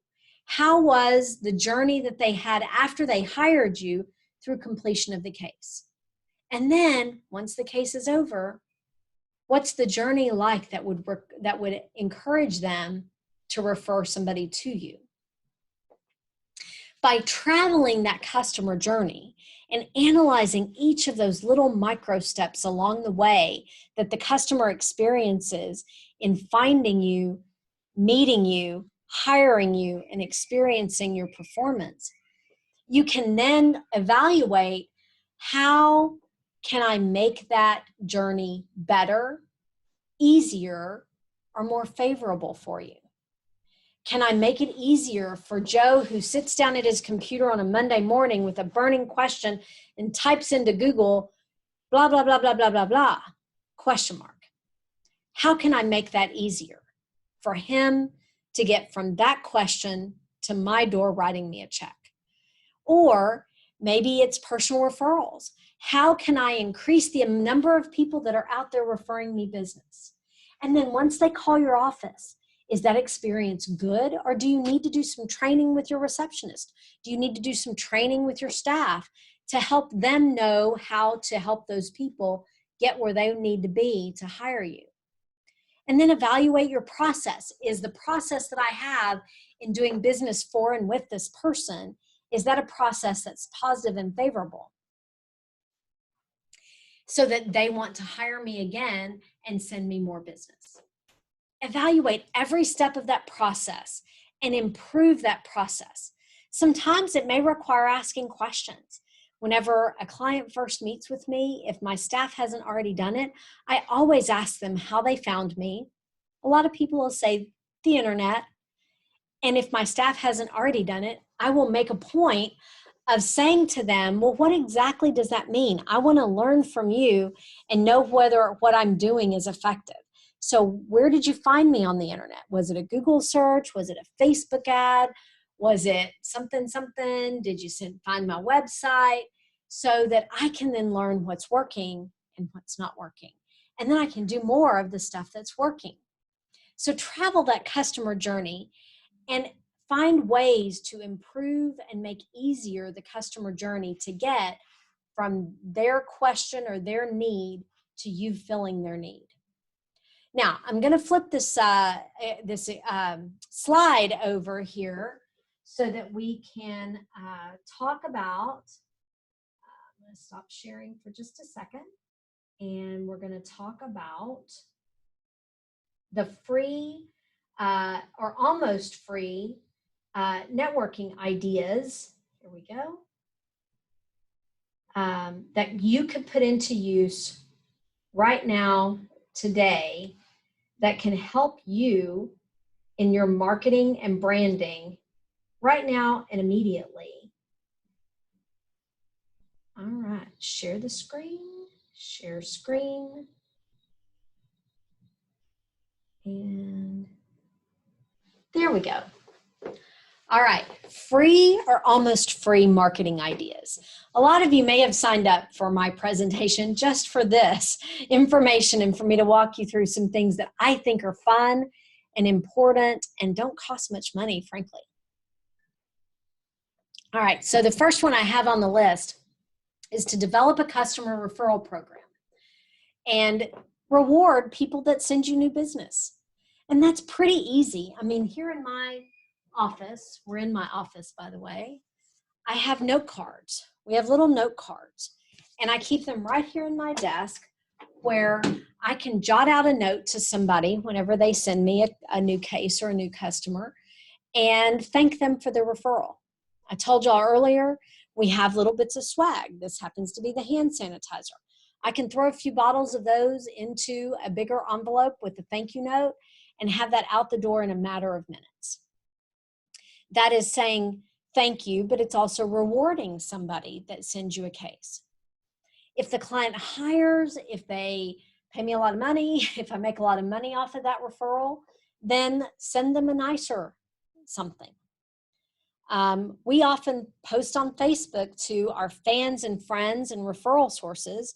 How was the journey that they had after they hired you through completion of the case? And then once the case is over, what's the journey like that would encourage them to refer somebody to you? By traveling that customer journey and analyzing each of those little micro steps along the way that the customer experiences in finding you, meeting you, hiring you, and experiencing your performance, you can then evaluate, how can I make that journey better, easier, or more favorable for you? Can I make it easier for Joe, who sits down at his computer on a Monday morning with a burning question and types into Google, blah, blah, blah, blah, blah, blah, blah, question mark. How can I make that easier for him to get from that question to my door writing me a check? Or maybe it's personal referrals. How can I increase the number of people that are out there referring me business? And then once they call your office, is that experience good? Or do you need to do some training with your receptionist? Do you need to do some training with your staff to help them know how to help those people get where they need to be to hire you? And then evaluate your process. Is the process that I have in doing business for and with this person, is that a process that's positive and favorable, so that they want to hire me again and send me more business? Evaluate every step of that process and improve that process. Sometimes it may require asking questions. Whenever a client first meets with me, if my staff hasn't already done it, I always ask them how they found me. A lot of people will say the internet. And if my staff hasn't already done it, I will make a point of saying to them, well, what exactly does that mean? I want to learn from you and know whether what I'm doing is effective. So where did you find me on the internet? Was it a Google search? Was it a Facebook ad? Was it something, something? Did you find my website? So that I can then learn what's working and what's not working. And then I can do more of the stuff that's working. So travel that customer journey and find ways to improve and make easier the customer journey to get from their question or their need to you filling their need. Now, I'm going to flip this, slide over here so that we can talk about, I'm going to stop sharing for just a second, and we're going to talk about the free or almost free networking ideas. Here we go. That you could put into use right now, today, that can help you in your marketing and branding right now and immediately. All right, share the screen, share screen. And there we go. All right, free or almost free marketing ideas. A lot of you may have signed up for my presentation just for this information and for me to walk you through some things that I think are fun and important and don't cost much money, frankly. All right, so the first one I have on the list is to develop a customer referral program and reward people that send you new business. And that's pretty easy. I mean, here in my office, we're in my office, by the way, I have note cards. We have little note cards, and I keep them right here in my desk where I can jot out a note to somebody whenever they send me a new case or a new customer and thank them for their referral. I told y'all earlier, we have little bits of swag. This happens to be the hand sanitizer. I can throw a few bottles of those into a bigger envelope with a thank you note and have that out the door in a matter of minutes. That is saying thank you, but it's also rewarding somebody that sends you a case. If the client hires, if they pay me a lot of money, if I make a lot of money off of that referral, then send them a nicer something. We often post on Facebook to our fans and friends and referral sources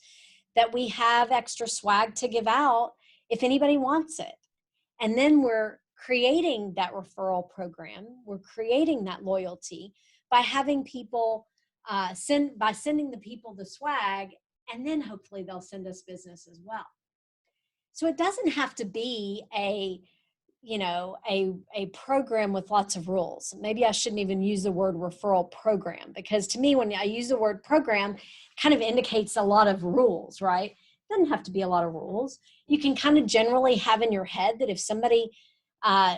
that we have extra swag to give out if anybody wants it. And then we're creating that referral program. We're creating that loyalty by having people sending the people the swag, and then hopefully they'll send us business as well. So it doesn't have to be a program with lots of rules. Maybe I shouldn't even use the word referral program, because to me, when I use the word program, it kind of indicates a lot of rules, right? It doesn't have to be a lot of rules. You can kind of generally have in your head that if somebody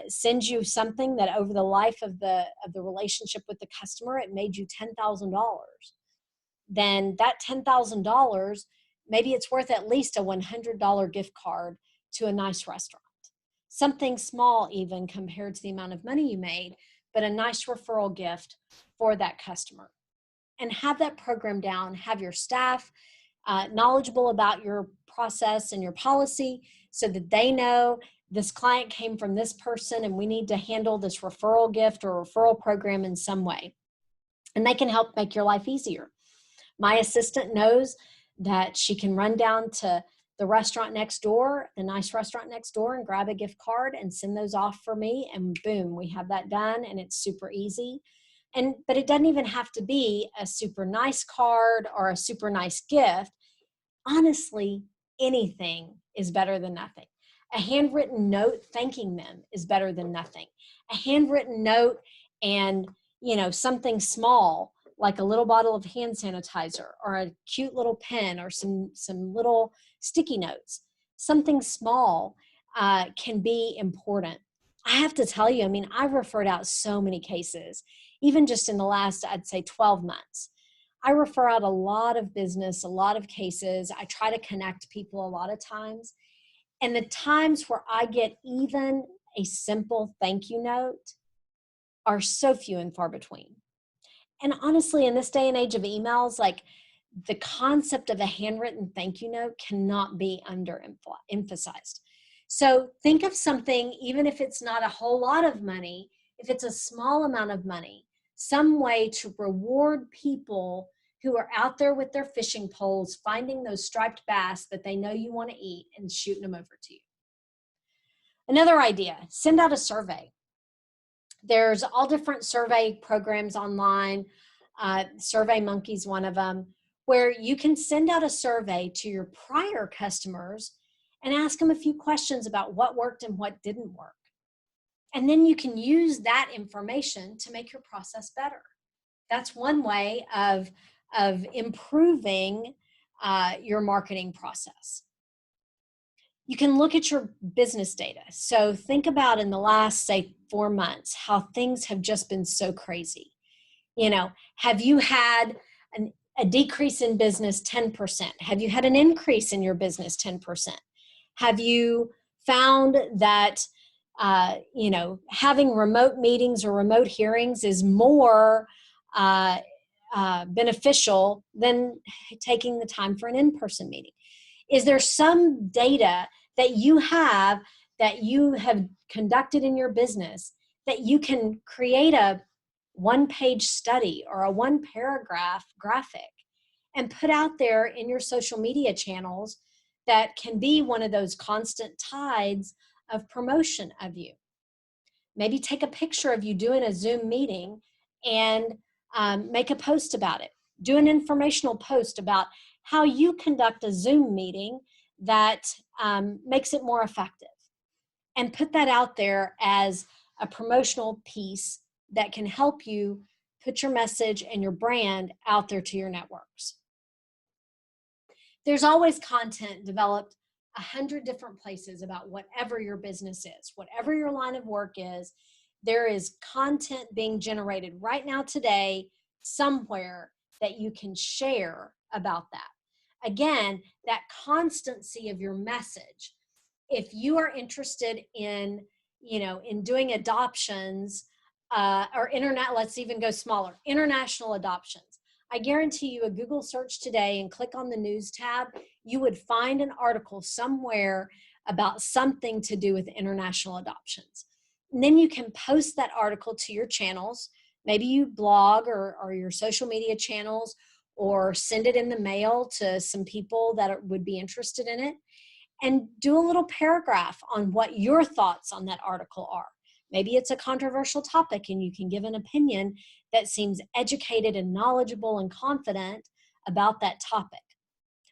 sends you something that over the life of the relationship with the customer, it made you $10,000, then that $10,000, maybe it's worth at least a $100 gift card to a nice restaurant. Something small even compared to the amount of money you made, but a nice referral gift for that customer. And have that program down, have your staff knowledgeable about your process and your policy so that they know this client came from this person and we need to handle this referral gift or referral program in some way. And they can help make your life easier. My assistant knows that she can run down to the restaurant next door, the nice restaurant next door, and grab a gift card and send those off for me, and boom, we have that done, and it's super easy. But it doesn't even have to be a super nice card or a super nice gift. Honestly, anything is better than nothing. A handwritten note thanking them is better than nothing. A handwritten note and, something small like a little bottle of hand sanitizer or a cute little pen or some little sticky notes, something small can be important. I have to tell you, I've referred out so many cases, even just in the last, I'd say 12 months. I refer out a lot of business, a lot of cases. I try to connect people a lot of times. And the times where I get even a simple thank you note are so few and far between. And honestly, in this day and age of emails, like the concept of a handwritten thank you note cannot be underemphasized. So think of something, even if it's not a whole lot of money, if it's a small amount of money, some way to reward people who are out there with their fishing poles, finding those striped bass that they know you want to eat and shooting them over to you. Another idea, send out a survey. There's all different survey programs online. SurveyMonkey's one of them, where you can send out a survey to your prior customers and ask them a few questions about what worked and what didn't work. And then you can use that information to make your process better. That's one way of improving your marketing process. You can look at your business data. So think about in the last, say, 4 months, how things have just been so crazy. Have you had a decrease in business 10%? Have you had an increase in your business 10%? Have you found that, having remote meetings or remote hearings is more beneficial than taking the time for an in-person meeting? Is there some data that you have conducted in your business that you can create a one-page study or a one-paragraph graphic and put out there in your social media channels that can be one of those constant tides of promotion of you? Maybe take a picture of you doing a Zoom meeting and make a post about it. Do an informational post about how you conduct a Zoom meeting that makes it more effective, and put that out there as a promotional piece that can help you put your message and your brand out there to your networks. There's always content developed 100 different places about whatever your business is, whatever your line of work is. There is content being generated right now today somewhere that you can share about that. Again, that constancy of your message. If you are interested in doing adoptions or internet, let's even go smaller, international adoptions. I guarantee you a Google search today and click on the news tab, you would find an article somewhere about something to do with international adoptions. And then you can post that article to your channels. Maybe you blog or your social media channels, or send it in the mail to some people that would be interested in it, and do a little paragraph on what your thoughts on that article are. Maybe it's a controversial topic and you can give an opinion that seems educated and knowledgeable and confident about that topic.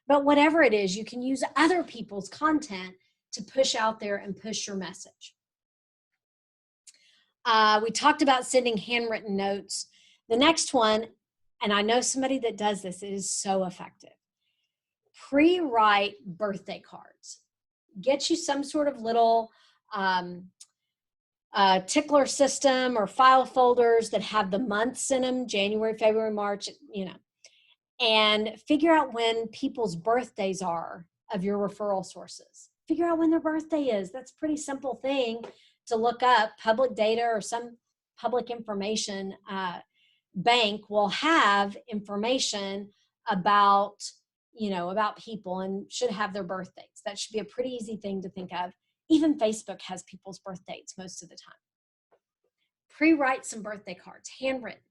But whatever it is, you can use other people's content to push out there and push your message. We talked about sending handwritten notes. The next one, and I know somebody that does this, it is so effective. Pre-write birthday cards. Get you some sort of little tickler system or file folders that have the months in them, January, February, March, and figure out when people's birthdays are of your referral sources. Figure out when their birthday is. That's a pretty simple thing to look up. Public data or some public information bank will have information about people and should have their birthdays. That should be a pretty easy thing to think of. Even Facebook has people's birth dates most of the time. Pre-write some birthday cards, handwritten.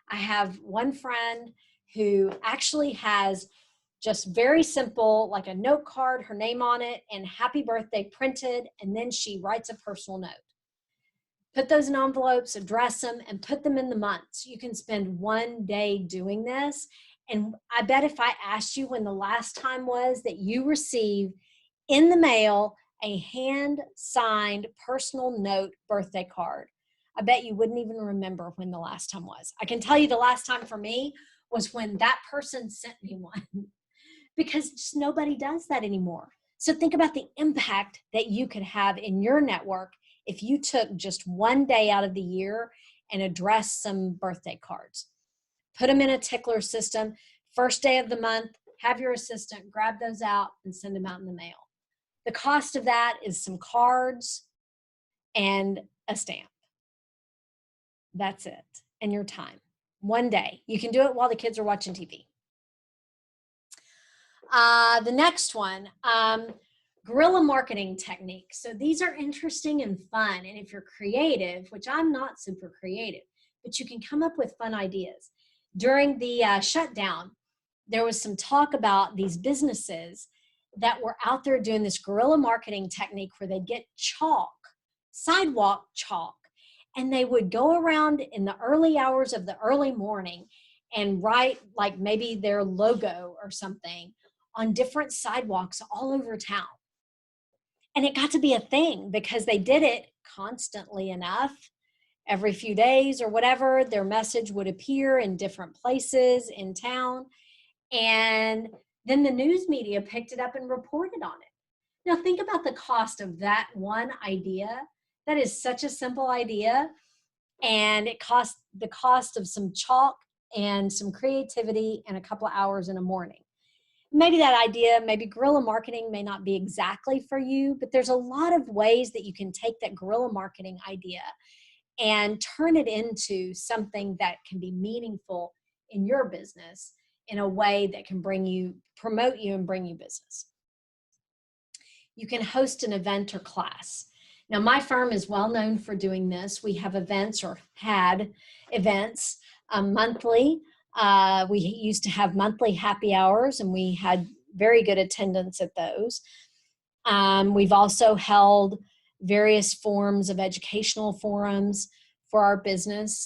I have one friend who actually has just very simple, like a note card, her name on it, and happy birthday printed, and then she writes a personal note. Put those in envelopes, address them, and put them in the months. You can spend one day doing this. And I bet if I asked you when the last time was that you received in the mail a hand-signed personal note birthday card, I bet you wouldn't even remember when the last time was. I can tell you the last time for me was when that person sent me one, because just nobody does that anymore. So think about the impact that you could have in your network if you took just one day out of the year and addressed some birthday cards. Put them in a tickler system. First day of the month, have your assistant grab those out and send them out in the mail. The cost of that is some cards and a stamp. That's it. And your time. One day. You can do it while the kids are watching TV. The next one, Guerrilla marketing techniques. So these are interesting and fun. And if you're creative, which I'm not super creative, but you can come up with fun ideas. During the shutdown, there was some talk about these businesses that were out there doing this guerrilla marketing technique where they get chalk, sidewalk chalk, and they would go around in the early hours of the early morning and write like maybe their logo or something on different sidewalks all over town. And it got to be a thing because they did it constantly enough. Every few days or whatever, their message would appear in different places in town. And then the news media picked it up and reported on it. Now, think about the cost of that one idea. That is such a simple idea. And it cost the cost of some chalk and some creativity and a couple of hours in a morning. Maybe that idea, maybe guerrilla marketing may not be exactly for you, but there's a lot of ways that you can take that guerrilla marketing idea and turn it into something that can be meaningful in your business in a way that can promote you and bring you business. You can host an event or class. Now, my firm is well known for doing this. We have events or had events monthly. We used to have monthly happy hours, and we had very good attendance at those. We've also held various forms of educational forums for our business.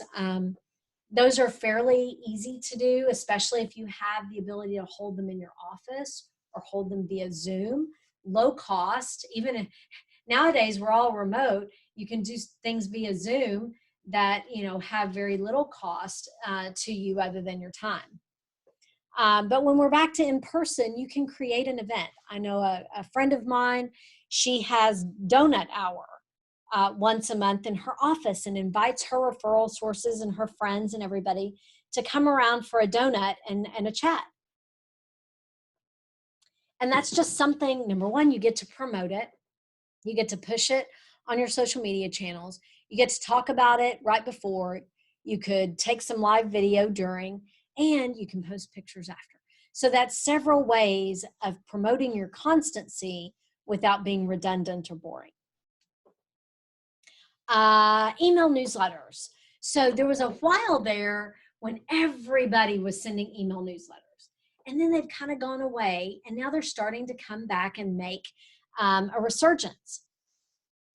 Those are fairly easy to do, especially if you have the ability to hold them in your office or hold them via Zoom. Low cost, even if nowadays we're all remote, you can do things via Zoom that have very little cost to you other than your time. But when we're back to in person, you can create an event. I know a friend of mine, she has donut hour once a month in her office and invites her referral sources and her friends and everybody to come around for a donut and a chat. And that's just something, number one, you get to promote it. You get to push it on your social media channels. You get to talk about it right before. You could take some live video during, and you can post pictures after. So that's several ways of promoting your constancy without being redundant or boring. Email newsletters. So there was a while there when everybody was sending email newsletters. And then they've kind of gone away, and now they're starting to come back and make a resurgence.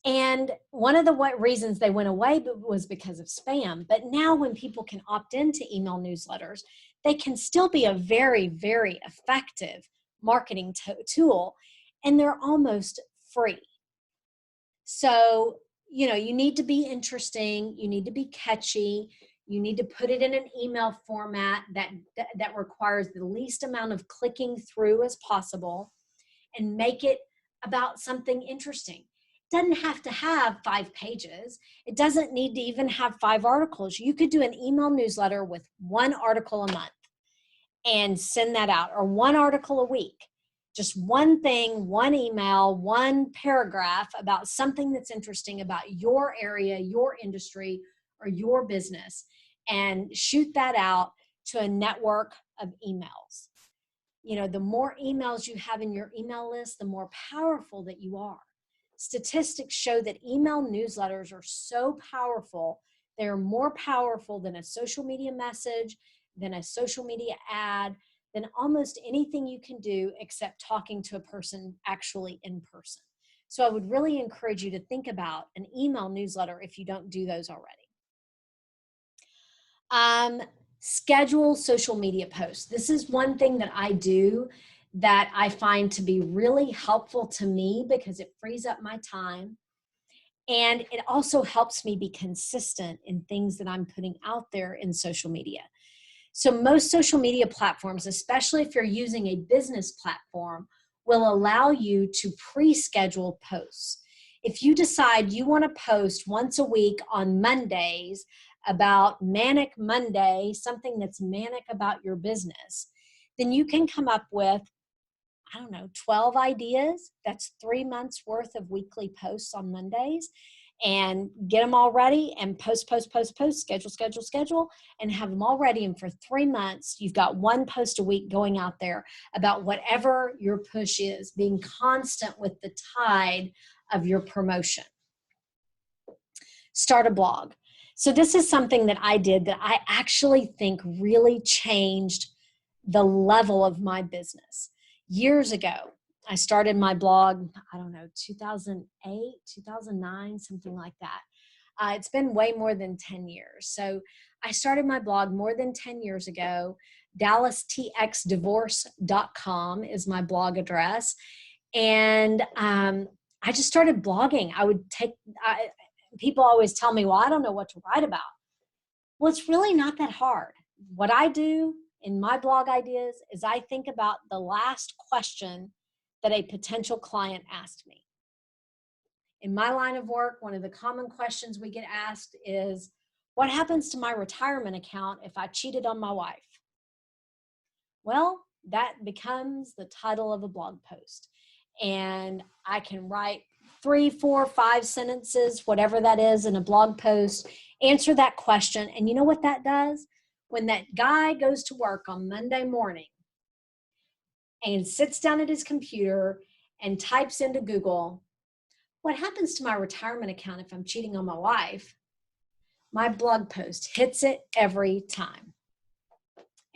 And one of the reasons they went away was because of spam. But now when people can opt into email newsletters, they can still be a very, very effective marketing tool, and they're almost free. So, you need to be interesting. You need to be catchy. You need to put it in an email format that requires the least amount of clicking through as possible, and make it about something interesting. It doesn't have to have 5 pages. It doesn't need to even have 5 articles. You could do an email newsletter with 1 article a month and send that out, or 1 article a week. Just one thing, 1 email, 1 paragraph about something that's interesting about your area, your industry, or your business, and shoot that out to a network of emails. The more emails you have in your email list, the more powerful that you are. Statistics show that email newsletters are so powerful. They're more powerful than a social media message, than a social media ad, than almost anything you can do except talking to a person actually in person. So I would really encourage you to think about an email newsletter if you don't do those already. Schedule social media posts. This is one thing that I do that I find to be really helpful to me because it frees up my time. And it also helps me be consistent in things that I'm putting out there in social media. So most social media platforms, especially if you're using a business platform, will allow you to pre-schedule posts. If you decide you want to post once a week on Mondays about Manic Monday, something that's manic about your business, then you can come up with, 12 ideas. That's 3 months worth of weekly posts on Mondays. and get them all ready and post, schedule, and have them all ready. And for 3 months, you've got 1 post a week going out there about whatever your push is, being constant with the tide of your promotion. Start a blog. So this is something that I did that I actually think really changed the level of my business. Years ago, I started my blog, I don't know, 2008, 2009, something like that. It's been way more than 10 years. So I started my blog more than 10 years ago. DallasTXDivorce.com is my blog address. And I just started blogging. People always tell me, well, I don't know what to write about. Well, it's really not that hard. What I do in my blog ideas is I think about the last question that a potential client asked me. In my line of work, one of the common questions we get asked is, what happens to my retirement account if I cheated on my wife? Well, that becomes the title of a blog post. And I can write 3, 4, 5 sentences, whatever that is, in a blog post, answer that question. And you know what that does? When that guy goes to work on Monday morning and sits down at his computer and types into Google, what happens to my retirement account if I'm cheating on my wife? My blog post hits it every time.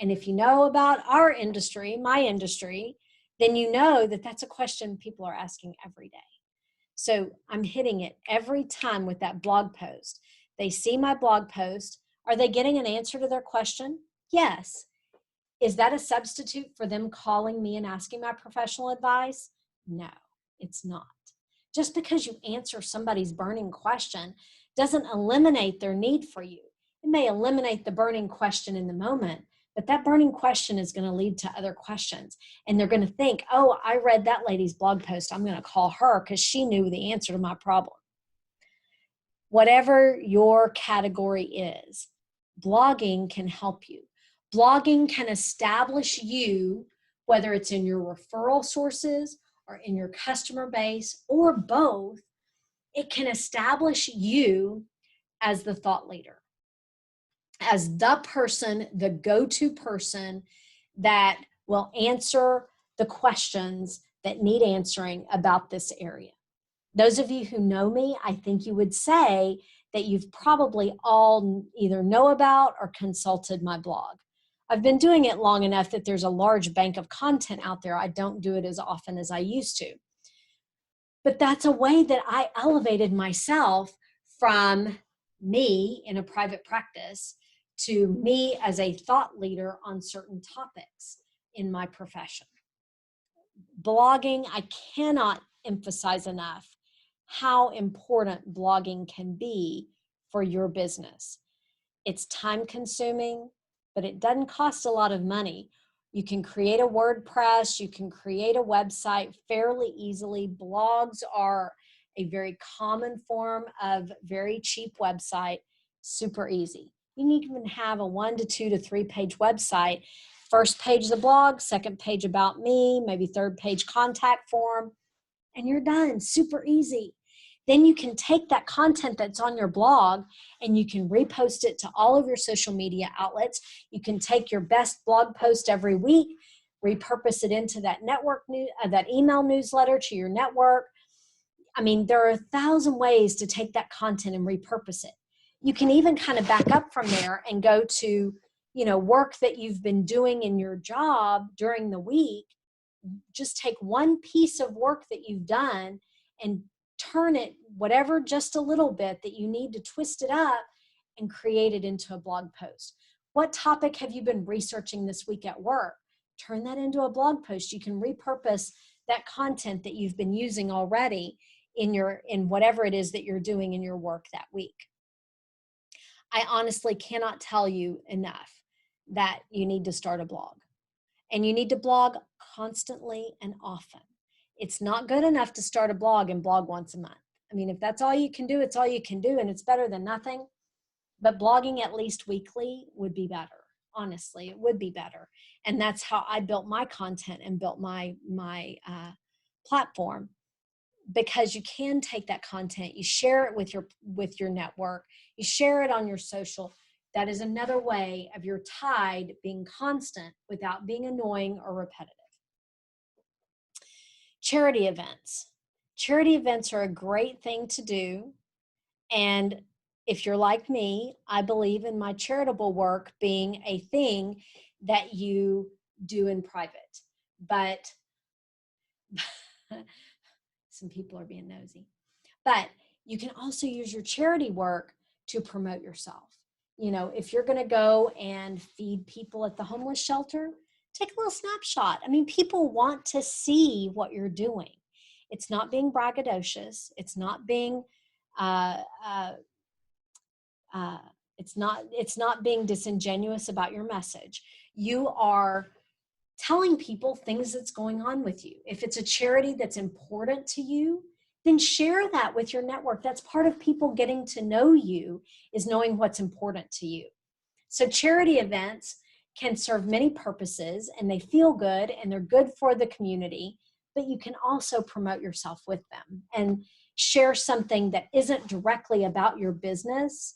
And if you know about our industry, my industry, then you know that that's a question people are asking every day. So I'm hitting it every time with that blog post. They see my blog post. Are they getting an answer to their question? Yes. Is that a substitute for them calling me and asking my professional advice? No, it's not. Just because you answer somebody's burning question doesn't eliminate their need for you. It may eliminate the burning question in the moment, but that burning question is going to lead to other questions. And they're going to think, oh, I read that lady's blog post. I'm going to call her because she knew the answer to my problem. Whatever your category is, blogging can help you. Blogging can establish you, whether it's in your referral sources or in your customer base or both. It can establish you as the thought leader, as the person, the go-to person that will answer the questions that need answering about this area. Those of you who know me, I think you would say that you've probably all either know about or consulted my blog. I've been doing it long enough that there's a large bank of content out there. I don't do it as often as I used to. But that's a way that I elevated myself from me in a private practice to me as a thought leader on certain topics in my profession. Blogging, I cannot emphasize enough how important blogging can be for your business. It's time consuming, but it doesn't cost a lot of money. You can create a WordPress, you can create a website fairly easily. Blogs are a very common form of very cheap website, super easy. You can even have a 1 to 2 to 3 page website. First page of the blog, second page about me, maybe third page contact form, and you're done, super easy. Then you can take that content that's on your blog and you can repost it to all of your social media outlets. You can take your best blog post every week, repurpose it into that that email newsletter to your network. I mean, there are 1,000 ways to take that content and repurpose it. You can even kind of back up from there and go to, work that you've been doing in your job during the week. Just take one piece of work that you've done and turn it, whatever, just a little bit that you need to twist it up and create it into a blog post. What topic have you been researching this week at work? Turn that into a blog post. You can repurpose that content that you've been using already in whatever it is that you're doing in your work that week. I honestly cannot tell you enough that you need to start a blog. And you need to blog constantly and often. It's not good enough to start a blog and blog once a month. I mean, if that's all you can do, it's all you can do, and it's better than nothing. But blogging at least weekly would be better. Honestly, it would be better. And that's how I built my content and built my platform. because you can take that content, you share it with your network, you share it on your social. That is another way of your tide being constant without being annoying or repetitive. Charity events. Charity events are a great thing to do. And if you're like me, I believe in my charitable work being a thing that you do in private. But some people are being nosy. But you can also use your charity work to promote yourself. You know, if you're going to go and feed people at the homeless shelter, take a little snapshot. I mean, people want to see what you're doing. It's not being braggadocious. It's not being, uh, uh, uh, it's not being disingenuous about your message. You are telling people things that's going on with you. If it's a charity that's important to you, then share that with your network. That's part of people getting to know you, is knowing what's important to you. So charity events can serve many purposes, and they feel good and they're good for the community, but you can also promote yourself with them and share something that isn't directly about your business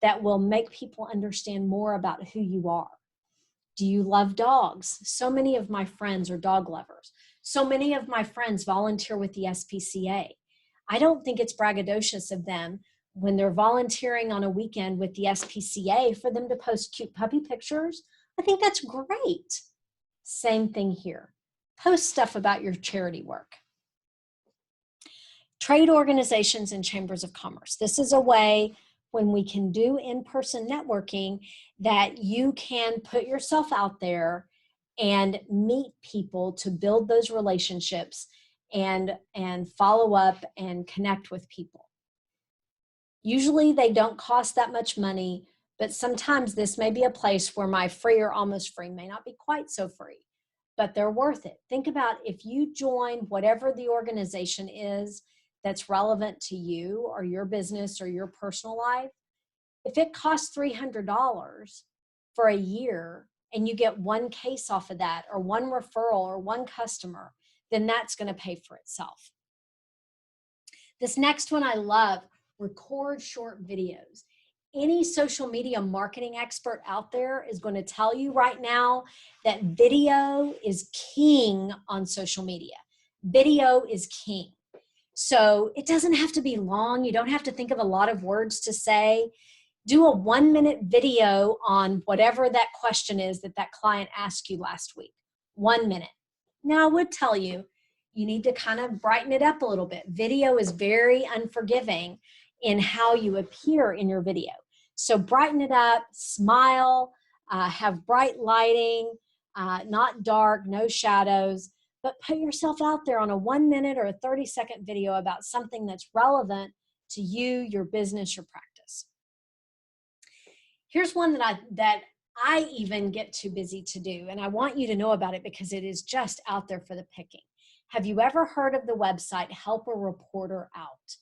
that will make people understand more about who you are. Do you love dogs? So many of my friends are dog lovers. So many of my friends volunteer with the SPCA. I don't think it's braggadocious of them when they're volunteering on a weekend with the SPCA for them to post cute puppy pictures. I think that's great. Same thing here. Post stuff about your charity work. Trade organizations and chambers of commerce. This is a way when we can do in-person networking that you can put yourself out there and meet people to build those relationships and follow up and connect with people. Usually they don't cost that much money, but sometimes this may be a place where my free or almost free may not be quite so free, but they're worth it. Think about if you join whatever the organization is that's relevant to you or your business or your personal life. If it costs $300 for a year and you get one case off of that or one referral or one customer, then that's going to pay for itself. This next one I love, record short videos. Any social media marketing expert out there is going to tell you right now that video is king on social media. Video is king. So it doesn't have to be long. You don't have to think of a lot of words to say. Do a 1-minute video on whatever that question is that that client asked you last week. 1 minute. Now, I would tell you, you need to kind of brighten it up a little bit. Video is very unforgiving in how you appear in your video. So brighten it up, smile, have bright lighting, not dark, no shadows, but put yourself out there on a 1-minute or a 30-second video about something that's relevant to you, your business, your practice. Here's one that I even get too busy to do, and I want you to know about it because it is just out there for the picking. Have you ever heard of the website Help a Reporter Out?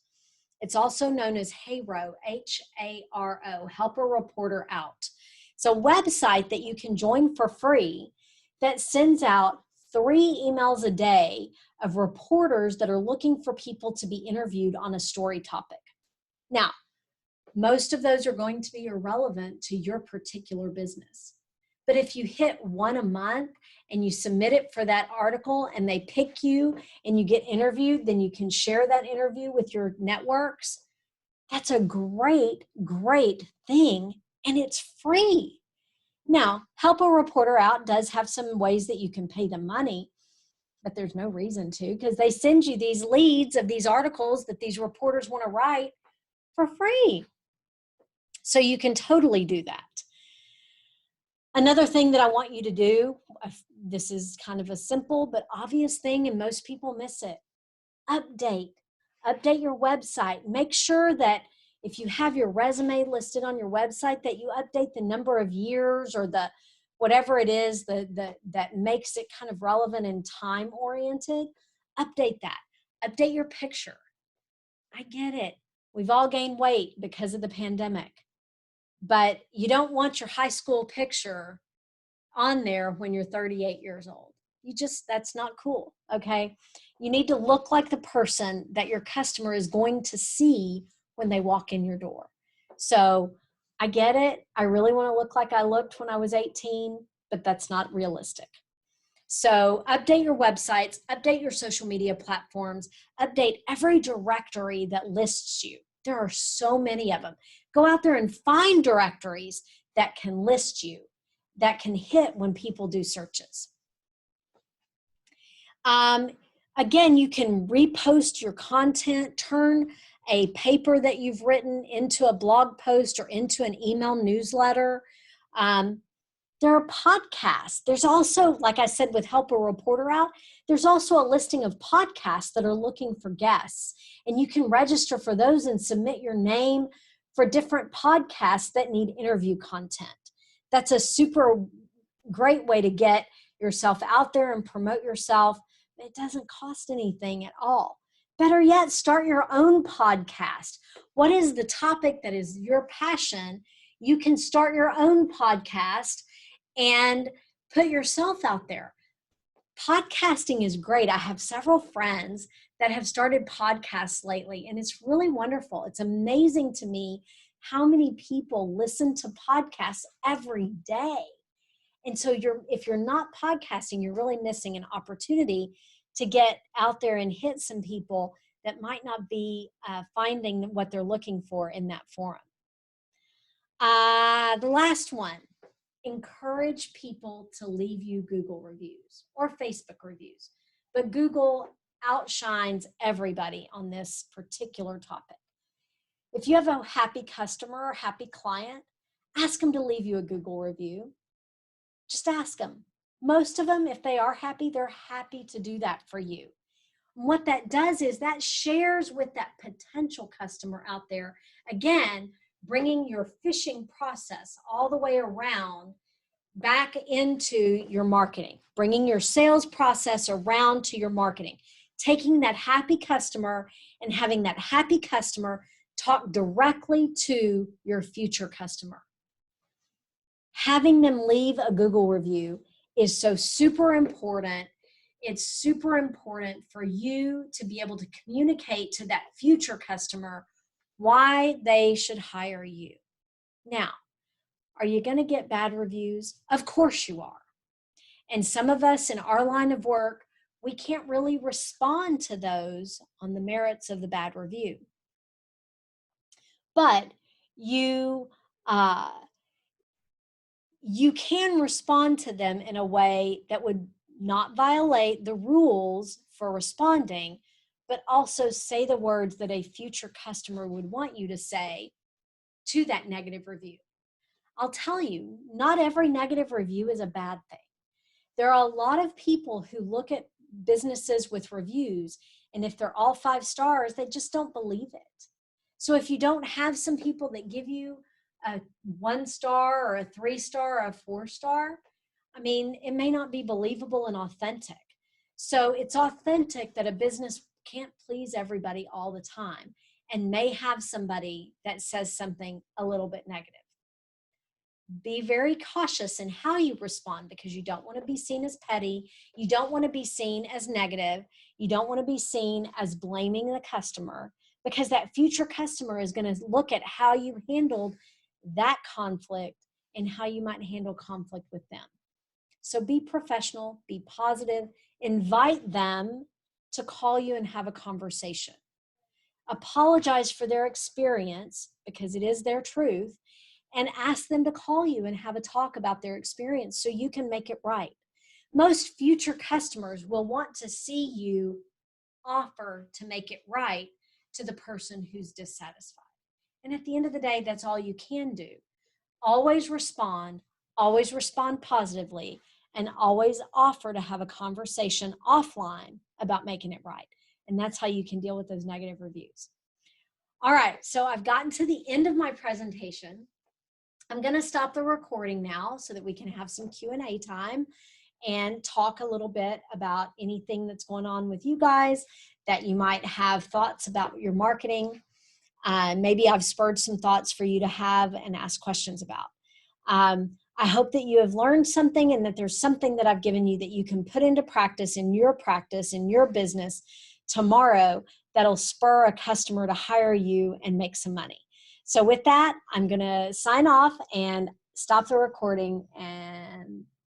It's also known as HARO, H-A-R-O, Help a Reporter Out. It's a website that you can join for free that sends out 3 emails a day of reporters that are looking for people to be interviewed on a story topic. Now, most of those are going to be irrelevant to your particular business. But if you hit 1 a month and you submit it for that article and they pick you and you get interviewed, then you can share that interview with your networks. That's a great, great thing, and it's free. Now, Help a Reporter Out does have some ways that you can pay them money, but there's no reason to, because they send you these leads of these articles that these reporters want to write for free. So you can totally do that. Another thing that I want you to do, this is kind of a simple but obvious thing, and most people miss it. Update your website. Make sure that if you have your resume listed on your website, that you update the number of years or the whatever it is that makes it kind of relevant and time oriented. Update that. Update your picture. I get it. We've all gained weight because of the pandemic, but you don't want your high school picture on there when you're 38 years old. That's not cool. Okay. You need to look like the person that your customer is going to see when they walk in your door. So I get it. I really want to look like I looked when I was 18, but that's not realistic. So update your websites, update your social media platforms, update every directory that lists you. There are so many of them. Go out there and find directories that can list you, that can hit when people do searches. Again, you can repost your content, turn a paper that you've written into a blog post or into an email newsletter. There are podcasts. There's also, like I said, with Help a Reporter Out, there's also a listing of podcasts that are looking for guests. And you can register for those and submit your name for different podcasts that need interview content. That's a super great way to get yourself out there and promote yourself. It doesn't cost anything at all. Better yet, start your own podcast. What is the topic that is your passion? You can start your own podcast and put yourself out there. Podcasting is great. I have several friends that have started podcasts lately, and it's really wonderful. It's amazing to me how many people listen to podcasts every day. And so if you're not podcasting, you're really missing an opportunity to get out there and hit some people that might not be finding what they're looking for in that forum. The last one, encourage people to leave you Google reviews or Facebook reviews. But Google outshines everybody on this particular topic. If you have a happy customer or happy client, ask them to leave you a Google review. Just ask them. Most of them, if they are happy, they're happy to do that for you. And what that does is that shares with that potential customer out there, again, bringing your fishing process all the way around back into your marketing, bringing your sales process around to your marketing, taking that happy customer and having that happy customer talk directly to your future customer. Having them leave a Google review is so super important. It's super important for you to be able to communicate to that future customer why they should hire you. Now, are you going to get bad reviews? Of course you are. And some of us in our line of work, we can't really respond to those on the merits of the bad review. But you can respond to them in a way that would not violate the rules for responding, but also say the words that a future customer would want you to say to that negative review. I'll tell you, not every negative review is a bad thing. There are a lot of people who look at businesses with reviews, and if they're all 5 stars, they just don't believe it. So if you don't have some people that give you a 1 star or a 3 star or a 4 star, I mean, it may not be believable and authentic. So it's authentic that a business can't please everybody all the time and may have somebody that says something a little bit negative. Be very cautious in how you respond, because you don't want to be seen as petty. You don't want to be seen as negative. You don't want to be seen as blaming the customer, because that future customer is going to look at how you handled that conflict and how you might handle conflict with them. So be professional, be positive, invite them to call you and have a conversation. Apologize for their experience, because it is their truth, and ask them to call you and have a talk about their experience so you can make it right. Most future customers will want to see you offer to make it right to the person who's dissatisfied. And at the end of the day, that's all you can do. Always respond positively, and always offer to have a conversation offline about making it right. And that's how you can deal with those negative reviews. All right, so I've gotten to the end of my presentation. I'm going to stop the recording now so that we can have some Q&A time and talk a little bit about anything that's going on with you guys that you might have thoughts about your marketing. Maybe I've spurred some thoughts for you to have and ask questions about. I hope that you have learned something and that there's something that I've given you that you can put into practice, in your business tomorrow, that'll spur a customer to hire you and make some money. So with that, I'm going to sign off and stop the recording, and